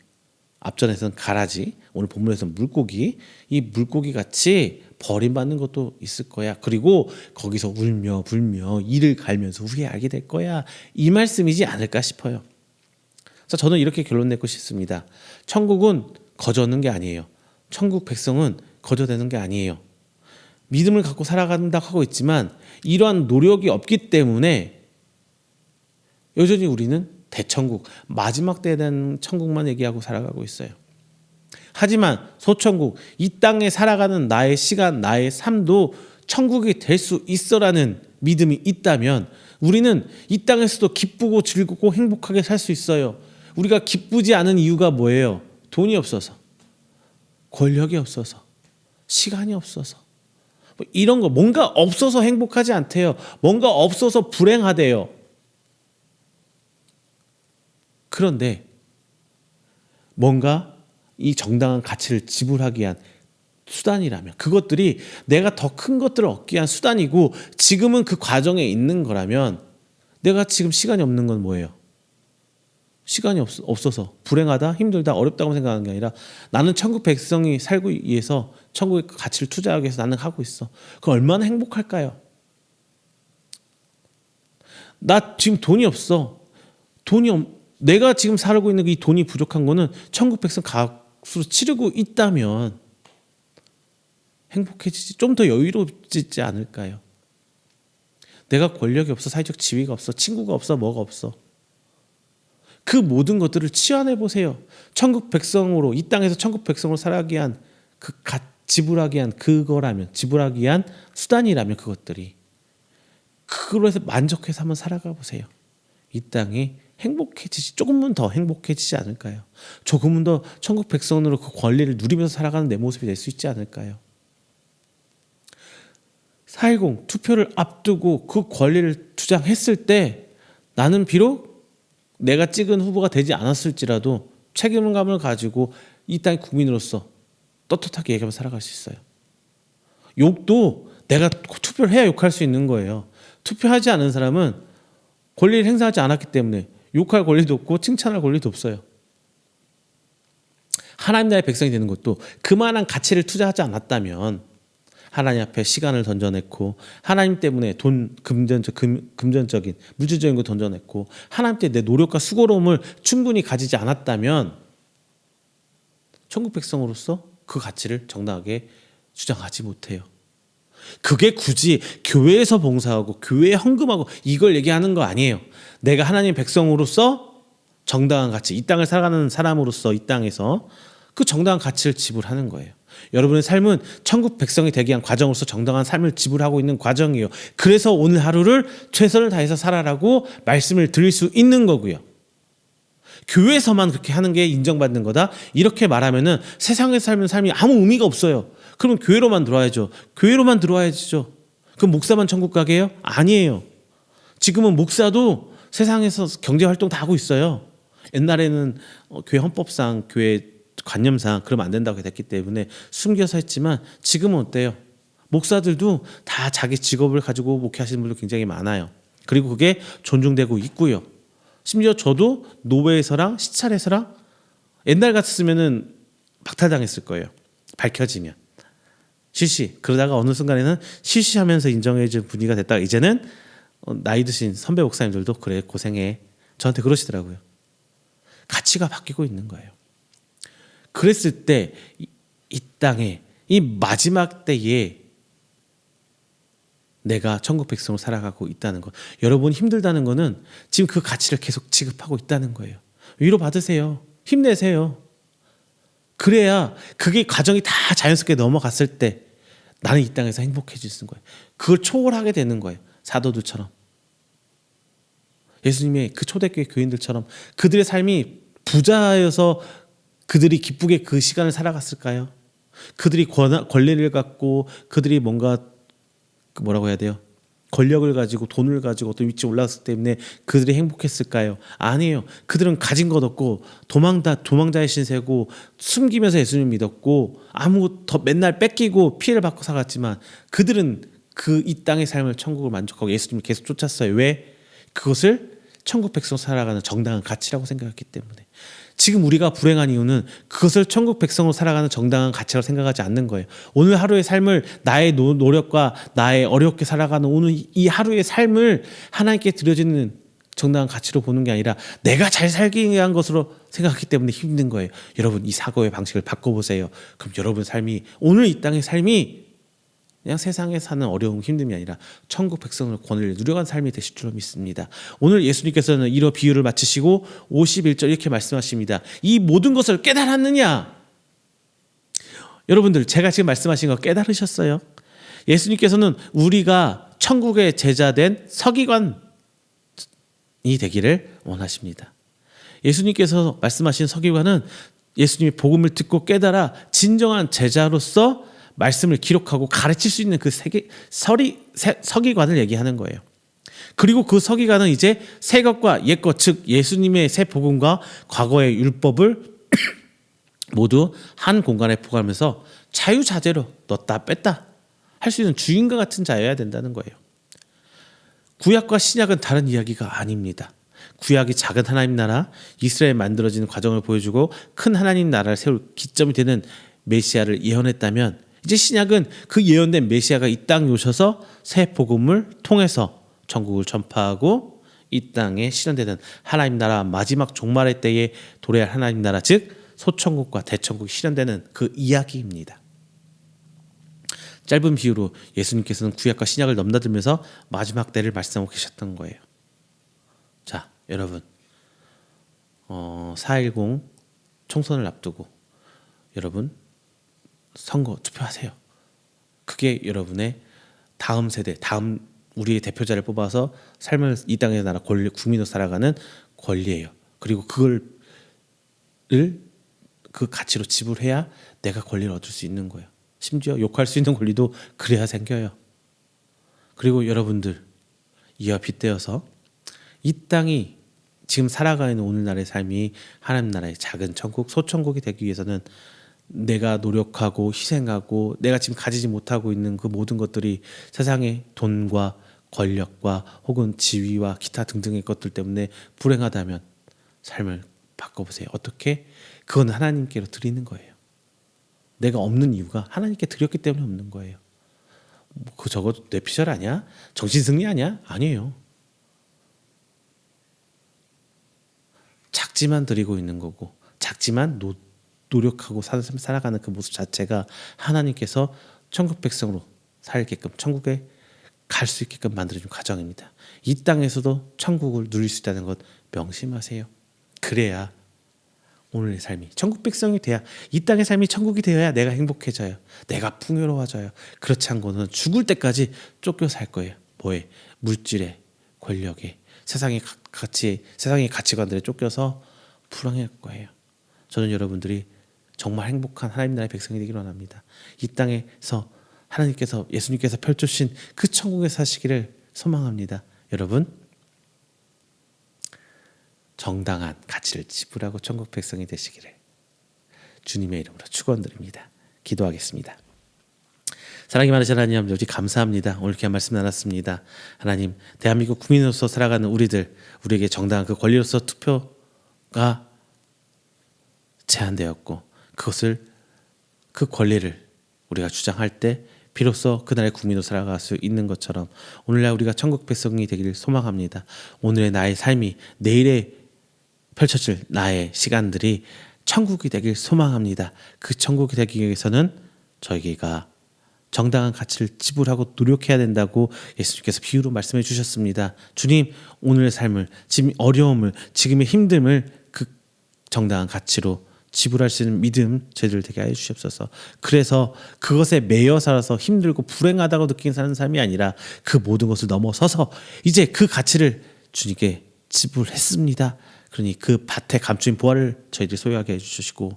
앞전에서는 가라지, 오늘 본문에서는 물고기, 이 물고기 같이 버림받는 것도 있을 거야. 그리고 거기서 울며 불며 이를 갈면서 후회하게 될 거야. 이 말씀이지 않을까 싶어요. 그래서 저는 이렇게 결론 내고 싶습니다. 천국은 거저는 게 아니에요. 천국 백성은 거저되는 게 아니에요. 믿음을 갖고 살아간다고 하고 있지만 이러한 노력이 없기 때문에 여전히 우리는 대천국, 마지막 때에 대한 천국만 얘기하고 살아가고 있어요. 하지만 소천국, 이 땅에 살아가는 나의 시간, 나의 삶도 천국이 될 수 있어라는 믿음이 있다면 우리는 이 땅에서도 기쁘고 즐겁고 행복하게 살 수 있어요. 우리가 기쁘지 않은 이유가 뭐예요? 돈이 없어서, 권력이 없어서, 시간이 없어서, 이런 거, 뭔가 없어서 행복하지 않대요. 뭔가 없어서 불행하대요. 그런데 뭔가 이 정당한 가치를 지불하기 위한 수단이라면, 그것들이 내가 더 큰 것들을 얻기 위한 수단이고 지금은 그 과정에 있는 거라면, 내가 지금 시간이 없는 건 뭐예요? 시간이 없어서 불행하다, 힘들다, 어렵다고 생각하는 게 아니라 나는 천국 백성이 살고 위해서 천국의 가치를 투자하기 위해서 나는 하고 있어. 그럼 얼마나 행복할까요? 나 지금 돈이 없어. 내가 지금 살고 있는 이 돈이 부족한 거는 천국 백성 값으로 치르고 있다면 행복해지지, 좀 더 여유로워지지 않을까요? 내가 권력이 없어, 사회적 지위가 없어, 친구가 없어, 뭐가 없어. 그 모든 것들을 치환해 보세요. 천국 백성으로, 이 땅에서 천국 백성으로 살아가기 위한 지불하기 위한 그거라면, 지불하기 위한 수단이라면, 그것들이 그걸로 해서 만족해서 한번 살아가 보세요. 이 땅이 행복해지지, 조금은 더 행복해지지 않을까요? 조금은 더 천국 백성으로 그 권리를 누리면서 살아가는 내 모습이 될 수 있지 않을까요? 4.10 투표를 앞두고 그 권리를 주장했을 때 나는 비록 내가 찍은 후보가 되지 않았을지라도 책임감을 가지고 이 땅의 국민으로서 떳떳하게 얘기하면서 살아갈 수 있어요. 욕도 내가 투표를 해야 욕할 수 있는 거예요. 투표하지 않은 사람은 권리를 행사하지 않았기 때문에 욕할 권리도 없고 칭찬할 권리도 없어요. 하나님 나라의 백성이 되는 것도 그만한 가치를 투자하지 않았다면, 하나님 앞에 시간을 던져냈고, 하나님 때문에 돈, 금전적인 물질적인 거 던져냈고, 하나님 때 내 노력과 수고로움을 충분히 가지지 않았다면 천국 백성으로서 그 가치를 정당하게 주장하지 못해요. 그게 굳이 교회에서 봉사하고 교회에 헌금하고 이걸 얘기하는 거 아니에요. 내가 하나님의 백성으로서 정당한 가치, 이 땅을 살아가는 사람으로서 이 땅에서 그 정당한 가치를 지불하는 거예요. 여러분의 삶은 천국 백성이 되기 위한 과정으로서 정당한 삶을 지불하고 있는 과정이에요. 그래서 오늘 하루를 최선을 다해서 살아라고 말씀을 드릴 수 있는 거고요. 교회에서만 그렇게 하는 게 인정받는 거다, 이렇게 말하면은 세상에서 살면 삶이 아무 의미가 없어요. 그럼 교회로만 들어와야죠. 교회로만 들어와야죠. 그럼 목사만 천국 가게요? 아니에요. 지금은 목사도 세상에서 경제활동 다 하고 있어요. 옛날에는 교회 헌법상, 교회 관념상 그러면 안 된다고 됐기 때문에 숨겨서 했지만 지금은 어때요? 목사들도 다 자기 직업을 가지고 목회하시는 분들 굉장히 많아요. 그리고 그게 존중되고 있고요. 심지어 저도 노회에서랑 시찰에서랑 옛날 같았으면은 박탈당했을 거예요. 밝혀지면. 실시. 그러다가 어느 순간에는 실시하면서 인정해준 분위기가 됐다가 이제는 나이 드신 선배 목사님들도 그래 고생해. 저한테 그러시더라고요. 가치가 바뀌고 있는 거예요. 그랬을 때 이 땅에 이 마지막 때에 내가 천국 백성으로 살아가고 있다는 것. 여러분 힘들다는 거는 지금 그 가치를 계속 지급하고 있다는 거예요. 위로 받으세요. 힘내세요. 그래야 그게 과정이 다 자연스럽게 넘어갔을 때 나는 이 땅에서 행복해질 수 있는 거예요. 그걸 초월하게 되는 거예요. 사도들처럼. 예수님의 그 초대교회 교인들처럼 그들의 삶이 부자여서 그들이 기쁘게 그 시간을 살아갔을까요? 그들이 권리를 갖고 그들이 뭔가 뭐라고 해야 돼요? 권력을 가지고 돈을 가지고 어떤 위치에 올라갔기 때문에 그들이 행복했을까요? 아니에요. 그들은 가진 것 없고 도망자의 신세고 숨기면서 예수님을 믿었고 더 맨날 뺏기고 피해를 받고 살았지만 그들은 그 이 땅의 삶을 천국을 만족하고 예수님을 계속 쫓았어요. 왜? 그것을 천국 백성 살아가는 정당한 가치라고 생각했기 때문에. 지금 우리가 불행한 이유는 그것을 천국 백성으로 살아가는 정당한 가치라고 생각하지 않는 거예요. 오늘 하루의 삶을 나의 노력과 나의 어렵게 살아가는 오늘 이 하루의 삶을 하나님께 드려지는 정당한 가치로 보는 게 아니라 내가 잘 살기 위한 것으로 생각하기 때문에 힘든 거예요. 여러분 이 사고의 방식을 바꿔보세요. 그럼 여러분 삶이 오늘 이 땅의 삶이 그냥 세상에 사는 어려움 힘듦이 아니라 천국 백성의 권위를 누려간 삶이 되실 줄 믿습니다. 오늘 예수님께서는 이러 비유를 마치시고 51절 이렇게 말씀하십니다. 이 모든 것을 깨달았느냐? 여러분들 제가 지금 말씀하신 거 깨달으셨어요? 예수님께서는 우리가 천국의 제자된 서기관이 되기를 원하십니다. 예수님께서 말씀하신 서기관은 예수님의 복음을 듣고 깨달아 진정한 제자로서 말씀을 기록하고 가르칠 수 있는 그 서기관을 얘기하는 거예요. 그리고 그 서기관은 이제 새 것과 옛 것, 즉 예수님의 새 복음과 과거의 율법을 모두 한 공간에 포함해서 자유자재로 넣었다 뺐다 할 수 있는 주인과 같은 자여야 된다는 거예요. 구약과 신약은 다른 이야기가 아닙니다. 구약이 작은 하나님 나라, 이스라엘 만들어지는 과정을 보여주고 큰 하나님 나라를 세울 기점이 되는 메시아를 예언했다면 이제 신약은 그 예언된 메시아가 이 땅에 오셔서 새 복음을 통해서 전국을 전파하고 이 땅에 실현되는 하나님 나라 마지막 종말의 때에 도래할 하나님 나라 즉 소천국과 대천국이 실현되는 그 이야기입니다. 짧은 비유로 예수님께서는 구약과 신약을 넘나들면서 마지막 때를 말씀하고 계셨던 거예요. 자, 여러분 4.10 총선을 앞두고 여러분 선거 투표하세요. 그게 여러분의 다음 세대, 다음 우리의 대표자를 뽑아서 삶을 이 땅의 나라 권리, 국민으로 살아가는 권리예요. 그리고 그 가치로 지불해야 내가 권리를 얻을 수 있는 거예요. 심지어 욕할 수 있는 권리도 그래야 생겨요. 그리고 여러분들 이와 빗대어서 이 땅이 지금 살아가는 오늘날의 삶이 하나님 나라의 작은 천국, 소천국이 되기 위해서는 내가 노력하고 희생하고 내가 지금 가지지 못하고 있는 그 모든 것들이 세상의 돈과 권력과 혹은 지위와 기타 등등의 것들 때문에 불행하다면 삶을 바꿔보세요. 어떻게? 그건 하나님께로 드리는 거예요. 내가 없는 이유가 하나님께 드렸기 때문에 없는 거예요. 그 적어도 뇌피셜 아니야? 정신승리 아니야? 아니에요. 작지만 드리고 있는 거고 작지만 노력하고 살아가는 그 모습 자체가 하나님께서 천국 백성으로 살게끔 천국에 갈 수 있게끔 만들어준 과정입니다. 이 땅에서도 천국을 누릴 수 있다는 것 명심하세요. 그래야 오늘의 삶이 천국 백성이 돼야, 이 땅의 삶이 천국이 되어야 내가 행복해져요. 내가 풍요로워져요. 그렇지 않고는 죽을 때까지 쫓겨 살 거예요. 뭐에? 물질에, 권력에, 세상의 가치관들에 쫓겨서 불행할 거예요. 저는 여러분들이 정말 행복한 하나님 나라의 백성이 되기를 원합니다. 이 땅에서 하나님께서, 예수님께서 펼쳐주신 그 천국에 사시기를 소망합니다. 여러분, 정당한 가치를 지불하고 천국 백성이 되시기를 주님의 이름으로 축원드립니다. 기도하겠습니다. 사랑이 많으신 하나님 아버지, 감사합니다. 오늘 귀한 말씀 나눴습니다. 하나님, 대한민국 국민으로서 살아가는 우리에게 정당한 그 권리로서 투표가 제한되었고, 그 권리를 우리가 주장할 때 비로소 그날의 국민으로 살아갈 수 있는 것처럼 오늘날 우리가 천국 백성이 되기를 소망합니다. 오늘의 나의 삶이 내일에 펼쳐질 나의 시간들이 천국이 되길 소망합니다. 그 천국이 되기 위해서는 저희가 정당한 가치를 지불하고 노력해야 된다고 예수님께서 비유로 말씀해 주셨습니다. 주님, 오늘의 삶을, 지금 어려움을, 지금의 힘듦을 그 정당한 가치로 지불할 수 있는 믿음 저희들 되게 해 주시옵소서. 그래서 그것에 매여 살아서 힘들고 불행하다고 느끼는 사는 삶이 아니라 그 모든 것을 넘어서서 이제 그 가치를 주님께 지불했습니다. 그러니 그 밭에 감추인 보화를 저희들이 소유하게 해주시고,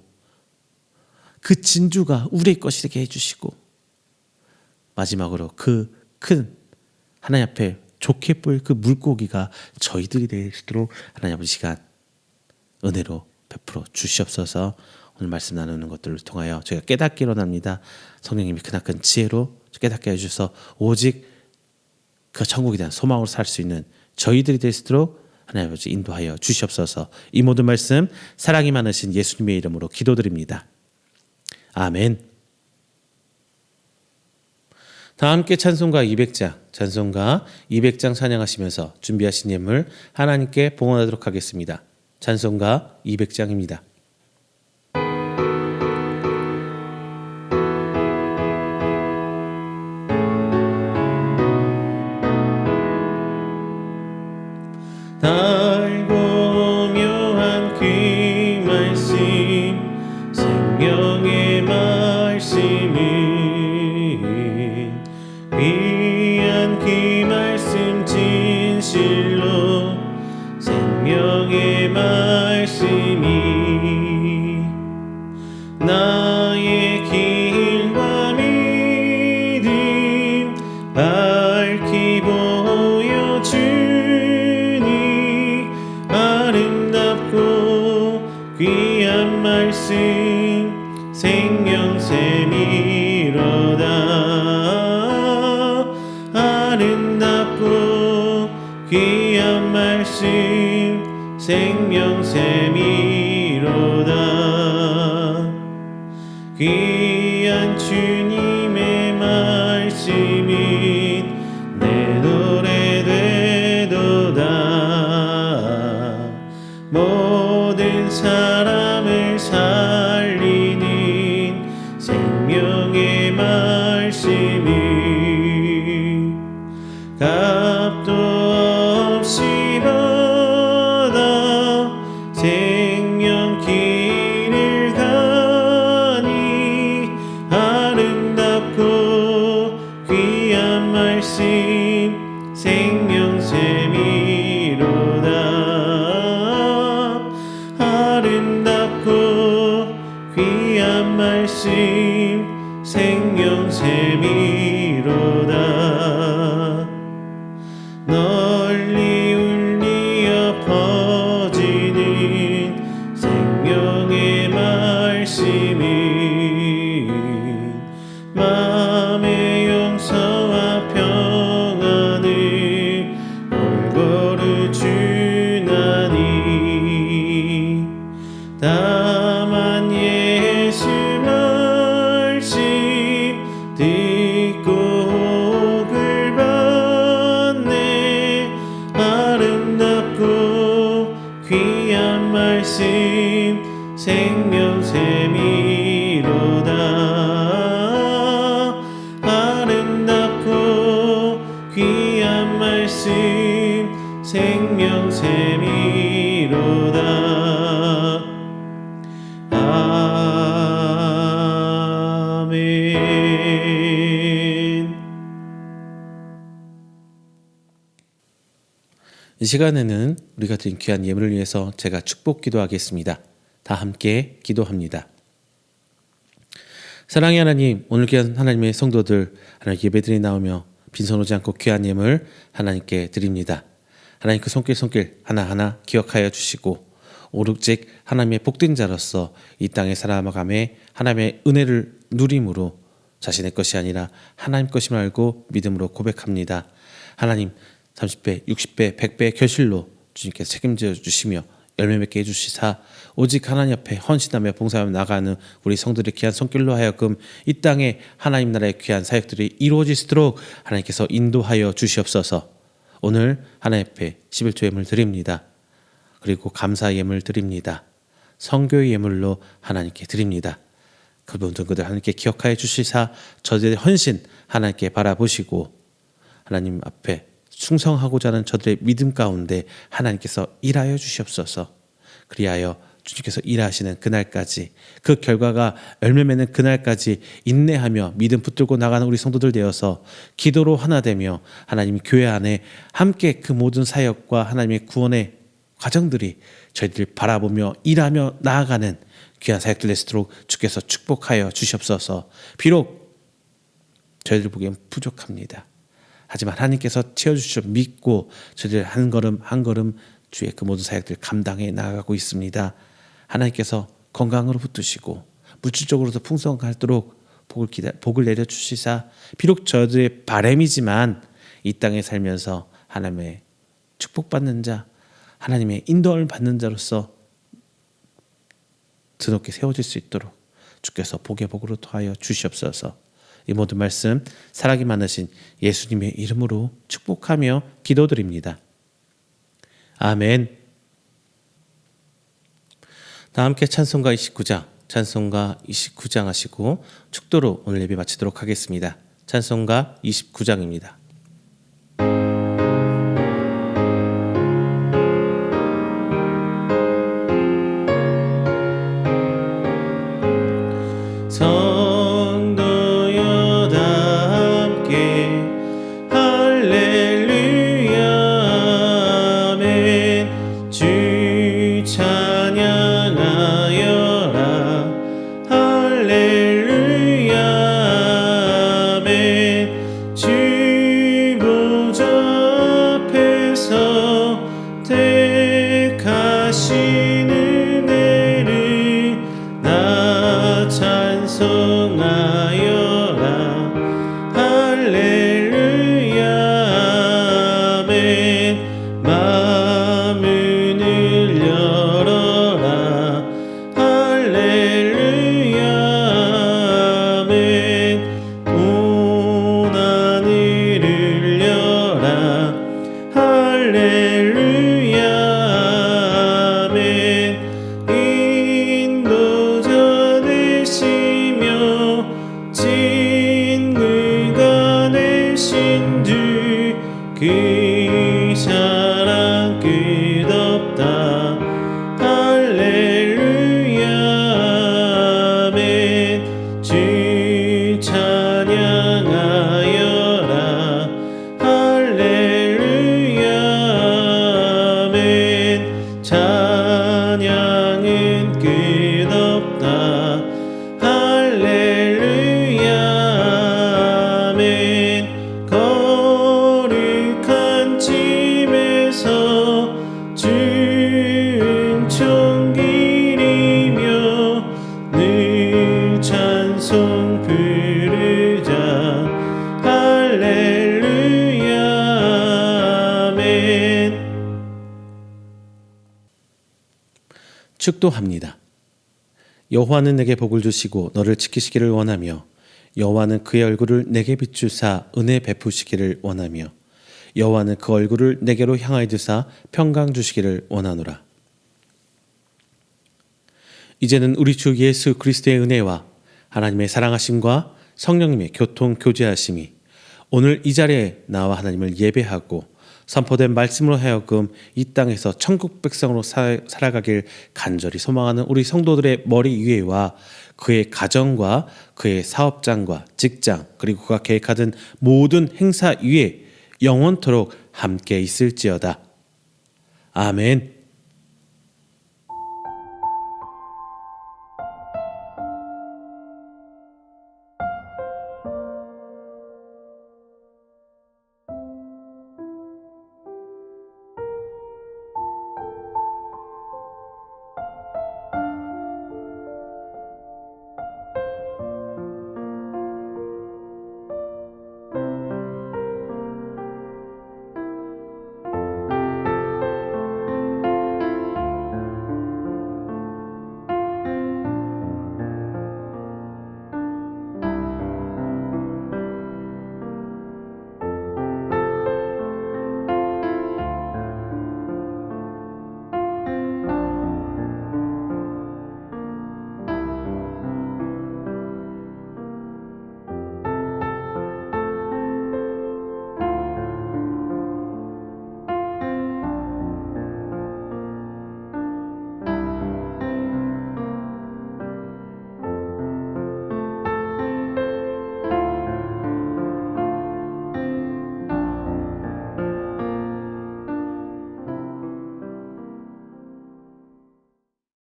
그 진주가 우리의 것이 되게 해주시고, 마지막으로 그 큰 하나님 앞에 좋게 보일 그 물고기가 저희들이 되시도록 하나님 아버지 시간 은혜로 베풀어 주시옵소서. 오늘 말씀 나누는 것들을 통하여 저희가 깨닫게 일어납니다. 성령님이 크나큰 지혜로 깨닫게 해주셔서 오직 그 천국에 대한 소망으로 살 수 있는 저희들이 될 수 있도록 하나님 아버지 인도하여 주시옵소서. 이 모든 말씀 사랑이 많으신 예수님의 이름으로 기도드립니다. 아멘. 다 함께 찬송가 200장 찬양하시면서 준비하신 예물 하나님께 봉헌하도록 하겠습니다. 찬송가 200장입니다. 달고 묘한 그 말씀, 생명의 말씀은 귀한 그 말씀, 진실로 생명의 말씀이 나의 길과 믿음 밝히 보여주니 아름답고 귀한 말씀, 생명샘이로다. 아름답고 귀한 말씀, 생명샘이로다. 귀한 주님의 말씀은 내 노래 되도다. 모든 사람을 살리는 생명의 말씀은 값도 없이 받아 생명길을 가니 아름답고 귀한 말씀, 생명샘이로다. 아름답고 귀한 말씀, 생명샘이로다. 널리 울리어 퍼지는 생명의 말씀은 마음의 용서와 평안을 골고루 주나니 다만 예수 말씀 듣고 복을 받네. 이 시간에는 우리가 드린 귀한 예물을 위해서 제가 축복 기도하겠습니다. 다 함께 기도합니다. 사랑의 하나님, 오늘 귀한 하나님의 성도들 하나님 예배드리 나오며 빈손 오지 않고 귀한 예물 하나님께 드립니다. 하나님 그 손길 하나하나 기억하여 주시고 오죽 하나님의 복된 자로서 이 땅에 살아가며 하나님의 은혜를 누림으로 자신의 것이 아니라 하나님 것임을 알고 믿음으로 고백합니다. 하나님 30배, 60배, 100배 결실로 주님께서 책임져 주시며 열매 맺게 해주시사 오직 하나님 앞에 헌신하며 봉사하며 나가는 우리 성도들의 귀한 손길로 하여금 이 땅에 하나님 나라의 귀한 사역들이 이루어질 수 있도록 하나님께서 인도하여 주시옵소서. 오늘 하나님 앞에 11조 예물 드립니다. 그리고 감사 예물 드립니다. 성교의 예물로 하나님께 드립니다. 그분들 하나님께 기억하여 주시사 저들의 헌신 하나님께 바라보시고 하나님 앞에 충성하고자 하는 저들의 믿음 가운데 하나님께서 일하여 주시옵소서. 그리하여 주님께서 일하시는 그날까지 그 결과가 열매 맺는 그날까지 인내하며 믿음 붙들고 나가는 우리 성도들 되어서 기도로 하나 되며 하나님 교회 안에 함께 그 모든 사역과 하나님의 구원의 과정들이 저희들 바라보며 일하며 나아가는 귀한 사역들 되시도록 주께서 축복하여 주시옵소서. 비록 저희들 보기엔 부족합니다. 하지만 하나님께서 채워주시어 믿고 저희들 한 걸음 한 걸음 주의 그 모든 사역들 감당해 나아가고 있습니다. 하나님께서 건강으로 붙드시고 물질적으로도 풍성하도록 복을 내려주시사 비록 저희들의 바람이지만 이 땅에 살면서 하나님의 축복받는 자 하나님의 인도를 받는 자로서 드높게 세워질 수 있도록 주께서 복의 복으로 더하여 주시옵소서. 이 모든 말씀 사랑이 많으신 예수님의 이름으로 축복하며 기도드립니다. 아멘. 다 함께 찬송가 29장 하시고 축도로 오늘 예배 마치도록 하겠습니다. 찬송가 29장입니다. 성도여 다 함께 할렐루야 아멘. 주 찬양하여라 할렐루야 아멘. 주 보좌 앞에서 택하신 은혜를 나 찬송하여라 할렐루야 아멘. 마음을 열어라 할렐루야 아멘. 고난을 열라 할렐루야 아멘. 인도자 되시며 진리가 되신 주 그 사랑 끝없다 할렐루야 아멘. 주 찬양하여라 할렐루야 아멘. 찬양은 끝없다 할렐루야 아멘. 거룩한 집에서 주은총 기리며 늘 찬송 부르자 할렐루야 아멘. 축도합니다. 여호와는 내게 복을 주시고 너를 지키시기를 원하며 여호와는 그의 얼굴을 내게 비추사 은혜 베푸시기를 원하며 여호와는 그 얼굴을 내게로 향하여 드사 평강 주시기를 원하노라. 이제는 우리 주 예수 그리스도의 은혜와 하나님의 사랑하심과 성령님의 교통 교제하심이 오늘 이 자리에 나와 하나님을 예배하고 선포된 말씀으로 하여금 이 땅에서 천국 백성으로 살아가길 간절히 소망하는 우리 성도들의 머리 위에와 그의 가정과 그의 사업장과 직장 그리고 그가 계획하던 모든 행사 위에 영원토록 함께 있을지어다. 아멘.